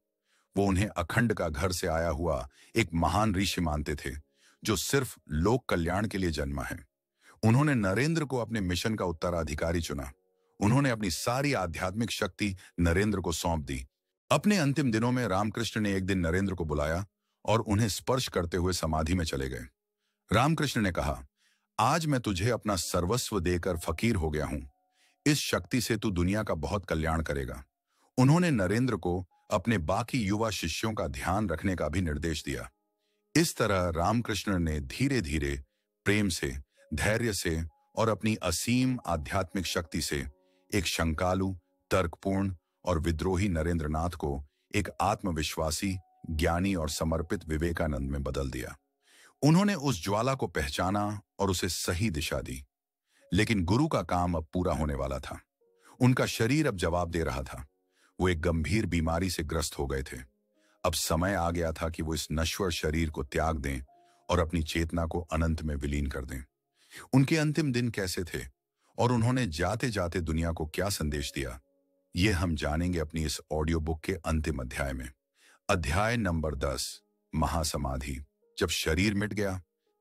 वो उन्हें अखंड का घर से आया हुआ एक महान ऋषि मानते थे, जो सिर्फ लोक कल्याण के लिए जन्मा है। उन्होंने नरेंद्र को अपने मिशन का उत्तराधिकारी चुना। उन्होंने अपनी सारी आध्यात्मिक शक्ति नरेंद्र को सौंप दी। अपने अंतिम दिनों में रामकृष्ण ने एक दिन नरेंद्र को बुलाया और उन्हें स्पर्श करते हुए समाधि में चले गए। रामकृष्ण ने कहा, आज मैं तुझे अपना सर्वस्व देकर फकीर हो गया हूं। इस शक्ति से तू दुनिया का बहुत कल्याण करेगा। उन्होंने नरेंद्र को अपने बाकी युवा शिष्यों का ध्यान रखने का भी निर्देश दिया। इस तरह रामकृष्ण ने धीरे धीरे प्रेम से, धैर्य से और अपनी असीम आध्यात्मिक शक्ति से एक शंकालु, तर्कपूर्ण और विद्रोही नरेंद्रनाथ को एक आत्मविश्वासी, ज्ञानी और समर्पित विवेकानंद में बदल दिया। उन्होंने उस ज्वाला को पहचाना और उसे सही दिशा दी। लेकिन गुरु का काम अब पूरा होने वाला था। उनका शरीर अब जवाब दे रहा था। वो एक गंभीर बीमारी से ग्रस्त हो गए थे। अब समय आ गया था कि वो इस नश्वर शरीर को त्याग दें और अपनी चेतना को अनंत में विलीन कर दें। उनके अंतिम दिन कैसे थे और उन्होंने जाते जाते दुनिया को क्या संदेश दिया, ये हम जानेंगे अपनी इस ऑडियो बुक के अंतिम अध्याय में। अध्याय नंबर 10, महासमाधि। जब शरीर मिट गया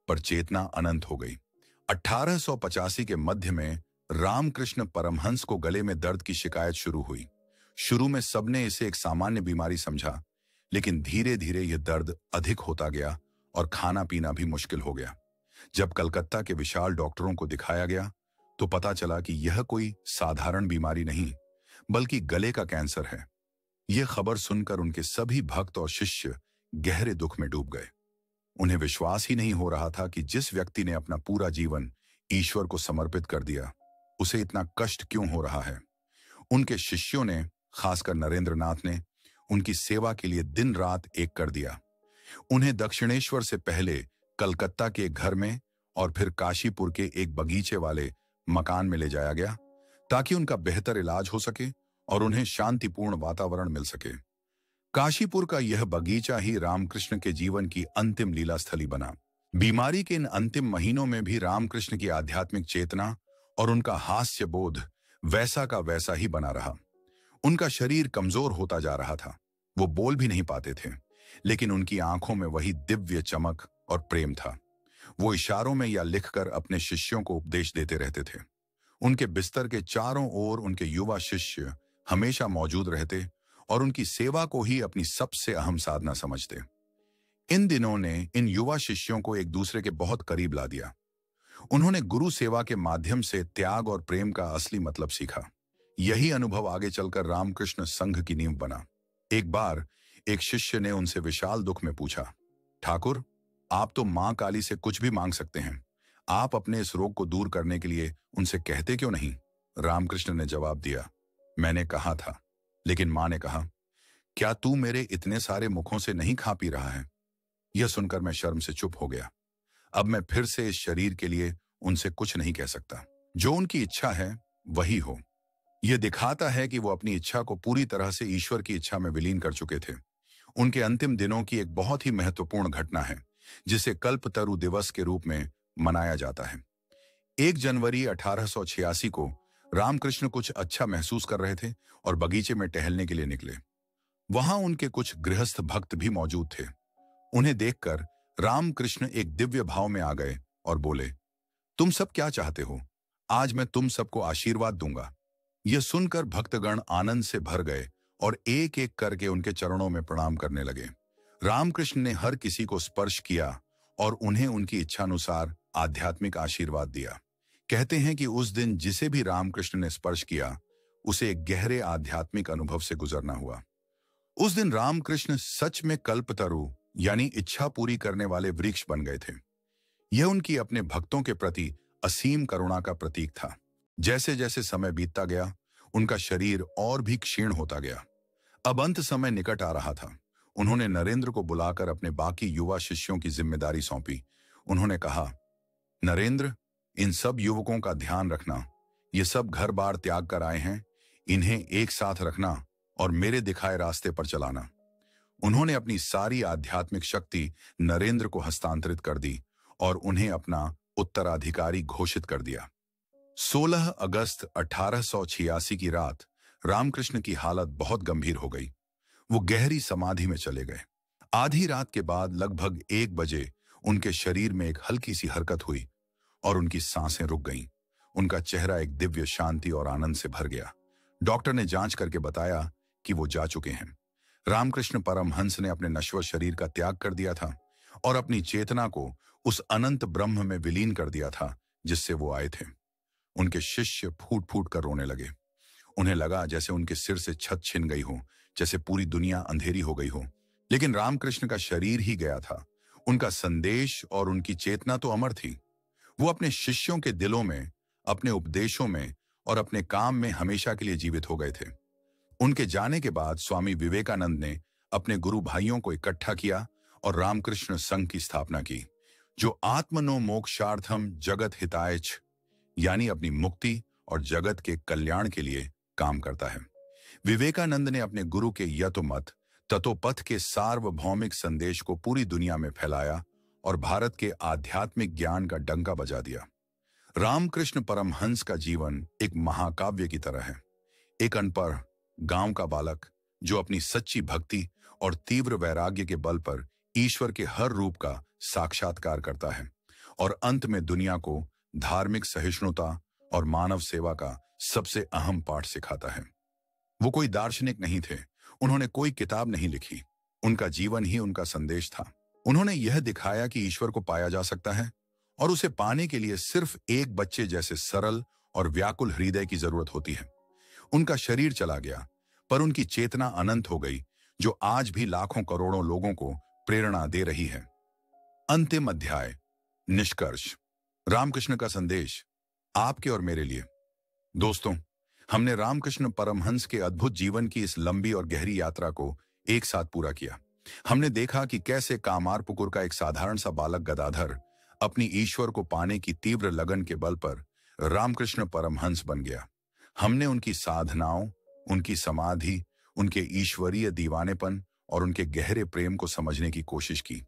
पर चेतना अनंत हो गई। 1885 के मध्य में रामकृष्ण परमहंस को गले में दर्द की शिकायत शुरू हुई। शुरू में सबने इसे एक सामान्य बीमारी समझा, लेकिन धीरे धीरे यह दर्द अधिक होता गया और खाना पीना भी मुश्किल हो गया। जब कलकत्ता के विशाल डॉक्टरों को दिखाया गया तो पता चला कि यह कोई साधारण बीमारी नहीं, बल्कि गले का कैंसर है। यह खबर सुनकर उनके सभी भक्त और शिष्य गहरे दुख में डूब गए। उन्हें विश्वास ही नहीं हो रहा था कि जिस व्यक्ति ने अपना पूरा जीवन ईश्वर को समर्पित कर दिया, उसे इतना कष्ट क्यों हो रहा है। उनके शिष्यों ने, खासकर नरेंद्रनाथ ने, उनकी सेवा के लिए दिन रात एक कर दिया। उन्हें दक्षिणेश्वर से पहले कलकत्ता के एक घर में और फिर काशीपुर के एक बगीचे वाले मकान में ले जाया गया, ताकि उनका बेहतर इलाज हो सके और उन्हें शांतिपूर्ण वातावरण मिल सके। काशीपुर का यह बगीचा ही रामकृष्ण के जीवन की अंतिम लीला स्थली बना। बीमारी के इन अंतिम महीनों में भी रामकृष्ण की आध्यात्मिक चेतना और उनका हास्य बोध वैसा का वैसा ही बना रहा। उनका शरीर कमजोर होता जा रहा था, वो बोल भी नहीं पाते थे, लेकिन उनकी आंखों में वही दिव्य चमक और प्रेम था। वो इशारों में या लिखकर अपने शिष्यों को उपदेश देते रहते थे। उनके बिस्तर के चारों ओर उनके युवा शिष्य हमेशा मौजूद रहते और उनकी सेवा को ही अपनी सबसे अहम साधना समझते। इन दिनों ने इन युवा शिष्यों को एक दूसरे के बहुत करीब ला दिया। उन्होंने गुरु सेवा के माध्यम से त्याग और प्रेम का असली मतलब सीखा। यही अनुभव आगे चलकर रामकृष्ण संघ की नींव बना। एक बार एक शिष्य ने उनसे विशाल दुख में पूछा, ठाकुर, आप तो मां काली से कुछ भी मांग सकते हैं, आप अपने इस रोग को दूर करने के लिए उनसे कहते क्यों नहीं? रामकृष्ण ने जवाब दिया, मैंने कहा था, लेकिन मां ने कहा, क्या तू मेरे इतने सारे मुखों से नहीं खा पी रहा है? यह सुनकर मैं शर्म से चुप हो गया। अब मैं फिर से इस शरीर के लिए उनसे कुछ नहीं कह सकता। जो उनकी इच्छा है वही हो। यह दिखाता है कि वो अपनी इच्छा को पूरी तरह से ईश्वर की इच्छा में विलीन कर चुके थे। उनके अंतिम दिनों की एक बहुत ही महत्वपूर्ण घटना है, जिसे कल्पतरु दिवस के रूप में मनाया जाता है। 1 जनवरी 1886 को रामकृष्ण कुछ अच्छा महसूस कर रहे थे और बगीचे में टहलने के लिए निकले। वहां उनके कुछ गृहस्थ भक्त भी मौजूद थे। उन्हें देखकर रामकृष्ण एक दिव्य भाव में आ गए और बोले, तुम सब क्या चाहते हो? आज मैं तुम सबको आशीर्वाद दूंगा। यह सुनकर भक्तगण आनंद से भर गए और एक एक करके उनके चरणों में प्रणाम करने लगे। रामकृष्ण ने हर किसी को स्पर्श किया और उन्हें उनकी इच्छानुसार आध्यात्मिक आशीर्वाद दिया। कहते हैं कि उस दिन जिसे भी रामकृष्ण ने स्पर्श किया, उसे एक गहरे आध्यात्मिक अनुभव से गुजरना हुआ। उस दिन रामकृष्ण सच में कल्पतरु यानी इच्छा पूरी करने वाले वृक्ष बन गए थे। यह उनकी अपने भक्तों के प्रति असीम करुणा का प्रतीक था। जैसे जैसे समय बीतता गया, उनका शरीर और भी क्षीण होता गया। अब अंत समय निकट आ रहा था। उन्होंने नरेंद्र को बुलाकर अपने बाकी युवा शिष्यों की जिम्मेदारी सौंपी। उन्होंने कहा, नरेंद्र, इन सब युवकों का ध्यान रखना। ये सब घर बार त्याग कर आए हैं, इन्हें एक साथ रखना और मेरे दिखाए रास्ते पर चलाना। उन्होंने अपनी सारी आध्यात्मिक शक्ति नरेंद्र को हस्तांतरित कर दी और उन्हें अपना उत्तराधिकारी घोषित कर दिया। 16 अगस्त 1886 की रात रामकृष्ण की हालत बहुत गंभीर हो गई। वो गहरी समाधि में चले गए। आधी रात के बाद लगभग 1 बजे उनके शरीर में एक हल्की सी हरकत हुई और उनकी सांसें रुक गईं। उनका चेहरा एक दिव्य शांति और आनंद से भर गया। डॉक्टर ने जांच करके बताया कि वो जा चुके हैं। रामकृष्ण परमहंस ने अपने नश्वर शरीर का त्याग कर दिया था और अपनी चेतना को उस अनंत ब्रह्म में विलीन कर दिया था जिससे वो आए थे। उनके शिष्य फूट फूट कर रोने लगे। उन्हें लगा जैसे उनके सिर से छत छिन गई हो, जैसे पूरी दुनिया अंधेरी हो गई हो। लेकिन रामकृष्ण का शरीर ही गया था, उनका संदेश और उनकी चेतना तो अमर थी। वो अपने शिष्यों के दिलों में, अपने उपदेशों में और अपने काम में हमेशा के लिए जीवित हो गए थे। उनके जाने के बाद स्वामी विवेकानंद ने अपने गुरु भाइयों को इकट्ठा किया और रामकृष्ण संघ की स्थापना की, जो आत्मनो मोक्षार्थम जगत हितायच यानी अपनी मुक्ति और जगत के कल्याण के लिए काम करता है। विवेकानंद ने अपने गुरु के यतोमत ततोपथ के सार्वभौमिक संदेश को पूरी दुनिया में फैलाया और भारत के आध्यात्मिक ज्ञान का डंका बजा दिया। रामकृष्ण परमहंस का जीवन एक महाकाव्य की तरह है। एक अनपढ़ गांव का बालक जो अपनी सच्ची भक्ति और तीव्र वैराग्य के बल पर ईश्वर के हर रूप का साक्षात्कार करता है और अंत में दुनिया को धार्मिक सहिष्णुता और मानव सेवा का सबसे अहम पाठ सिखाता है। वो कोई दार्शनिक नहीं थे, उन्होंने कोई किताब नहीं लिखी, उनका जीवन ही उनका संदेश था। उन्होंने यह दिखाया कि ईश्वर को पाया जा सकता है और उसे पाने के लिए सिर्फ एक बच्चे जैसे सरल और व्याकुल हृदय की जरूरत होती है। उनका शरीर चला गया, पर उनकी चेतना अनंत हो गई, जो आज भी लाखों करोड़ों लोगों को प्रेरणा दे रही है। अंतिम अध्याय, निष्कर्ष। रामकृष्ण का संदेश आपके और मेरे लिए। दोस्तों, हमने रामकृष्ण परमहंस के अद्भुत जीवन की इस लंबी और गहरी यात्रा को एक साथ पूरा किया। हमने देखा कि कैसे कामारपुकुर का एक साधारण सा बालक गदाधर अपनी ईश्वर को पाने की तीव्र लगन के बल पर रामकृष्ण परमहंस बन गया। हमने उनकी साधनाओं, उनकी समाधि, उनके ईश्वरीय दीवानेपन और उनके गहरे प्रेम को समझने की कोशिश की।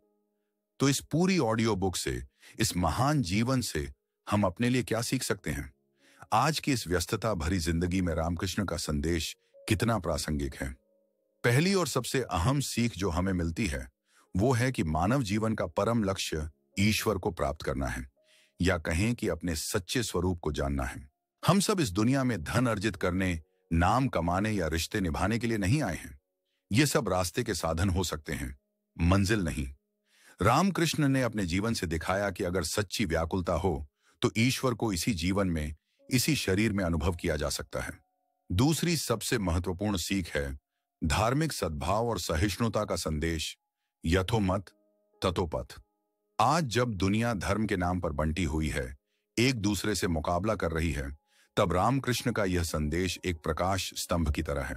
तो इस पूरी ऑडियो बुक से, इस महान जीवन से हम अपने लिए क्या सीख सकते हैं? आज की इस व्यस्तता भरी जिंदगी में रामकृष्ण का संदेश कितना प्रासंगिक है? पहली और सबसे अहम सीख जो हमें मिलती है वो है कि मानव जीवन का परम लक्ष्य ईश्वर को प्राप्त करना है, या कहें कि अपने सच्चे स्वरूप को जानना है। हम सब इस दुनिया में धन अर्जित करने, नाम कमाने या रिश्ते निभाने के लिए नहीं आए हैं। ये सब रास्ते के साधन हो सकते हैं, मंजिल नहीं। रामकृष्ण ने अपने जीवन से दिखाया कि अगर सच्ची व्याकुलता हो तो ईश्वर को इसी जीवन में, इसी शरीर में अनुभव किया जा सकता है। दूसरी सबसे महत्वपूर्ण सीख है धार्मिक सद्भाव और सहिष्णुता का संदेश, यथोमत तथोपथ। आज जब दुनिया धर्म के नाम पर बंटी हुई है, एक दूसरे से मुकाबला कर रही है, तब रामकृष्ण का यह संदेश एक प्रकाश स्तंभ की तरह है।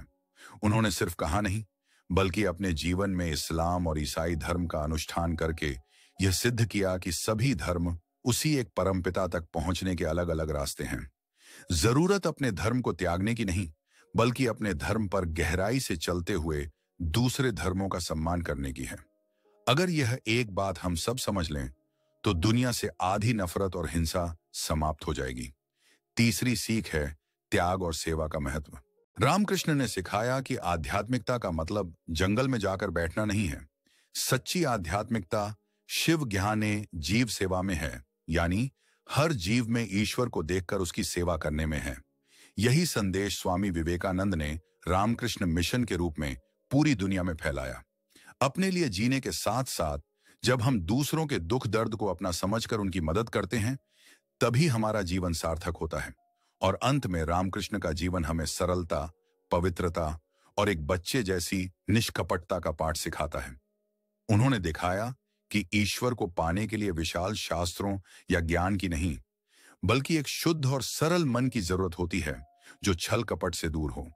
उन्होंने सिर्फ कहा नहीं, बल्कि अपने जीवन में इस्लाम और ईसाई धर्म का अनुष्ठान करके यह सिद्ध किया कि सभी धर्म उसी एक परमपिता तक पहुंचने के अलग अलग रास्ते हैं। जरूरत अपने धर्म को त्यागने की नहीं, बल्कि अपने धर्म पर गहराई से चलते हुए दूसरे धर्मों का सम्मान करने की है। अगर यह एक बात हम सब समझ लें तो दुनिया से आधी नफरत और हिंसा समाप्त हो जाएगी। तीसरी सीख है त्याग और सेवा का महत्व। रामकृष्ण ने सिखाया कि आध्यात्मिकता का मतलब जंगल में जाकर बैठना नहीं है। सच्ची आध्यात्मिकता शिव ज्ञाने जीव सेवा में है, यानी हर जीव में ईश्वर को देखकर उसकी सेवा करने में है। यही संदेश स्वामी विवेकानंद ने रामकृष्ण मिशन के रूप में पूरी दुनिया में फैलाया। अपने लिए जीने के साथ साथ जब हम दूसरों के दुख दर्द को अपना समझकर उनकी मदद करते हैं, तभी हमारा जीवन सार्थक होता है। और अंत में रामकृष्ण का जीवन हमें सरलता, पवित्रता और एक बच्चे जैसी निष्कपटता का पाठ सिखाता है। उन्होंने दिखाया कि ईश्वर को पाने के लिए विशाल शास्त्रों या ज्ञान की नहीं, बल्कि एक शुद्ध और सरल मन की जरूरत होती है जो छल कपट से दूर हो।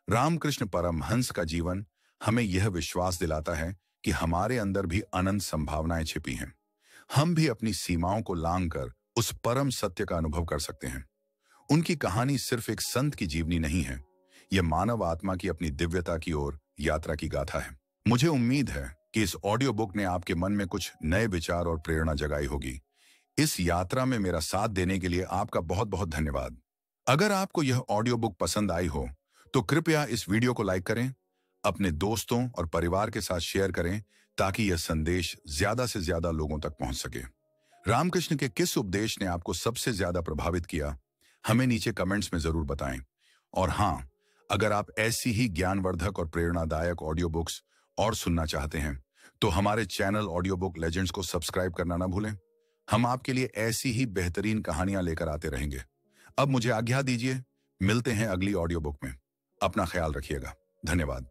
रामकृष्ण परमहंस का जीवन हमें यह विश्वास दिलाता है कि हमारे अंदर भी अनंत संभावनाएं छिपी हैं। हम भी अपनी सीमाओं को लांघकर उस परम सत्य का अनुभव कर सकते हैं। उनकी कहानी सिर्फ एक संत की जीवनी नहीं है, यह मानव आत्मा की अपनी दिव्यता की ओर यात्रा की गाथा है। मुझे उम्मीद है कि इस ऑडियो बुक ने आपके मन में कुछ नए विचार और प्रेरणा जगाई होगी। इस यात्रा में मेरा साथ देने के लिए आपका बहुत बहुत धन्यवाद। अगर आपको यह ऑडियो बुक पसंद आई हो तो कृपया इस वीडियो को लाइक करें, अपने दोस्तों और परिवार के साथ शेयर करें, ताकि यह संदेश ज्यादा से ज्यादा लोगों तक पहुंच सके। रामकृष्ण के किस उपदेश ने आपको सबसे ज्यादा प्रभावित किया, हमें नीचे कमेंट्स में जरूर बताएं। और हाँ, अगर आप ऐसी ही ज्ञानवर्धक और प्रेरणादायक ऑडियो बुक्स और सुनना चाहते हैं तो हमारे चैनल ऑडियो बुक लेजेंड्स को सब्सक्राइब करना ना भूलें। हम आपके लिए ऐसी ही बेहतरीन कहानियां लेकर आते रहेंगे। अब मुझे आज्ञा दीजिए, मिलते हैं अगली ऑडियो बुक में। अपना ख्याल रखिएगा। धन्यवाद।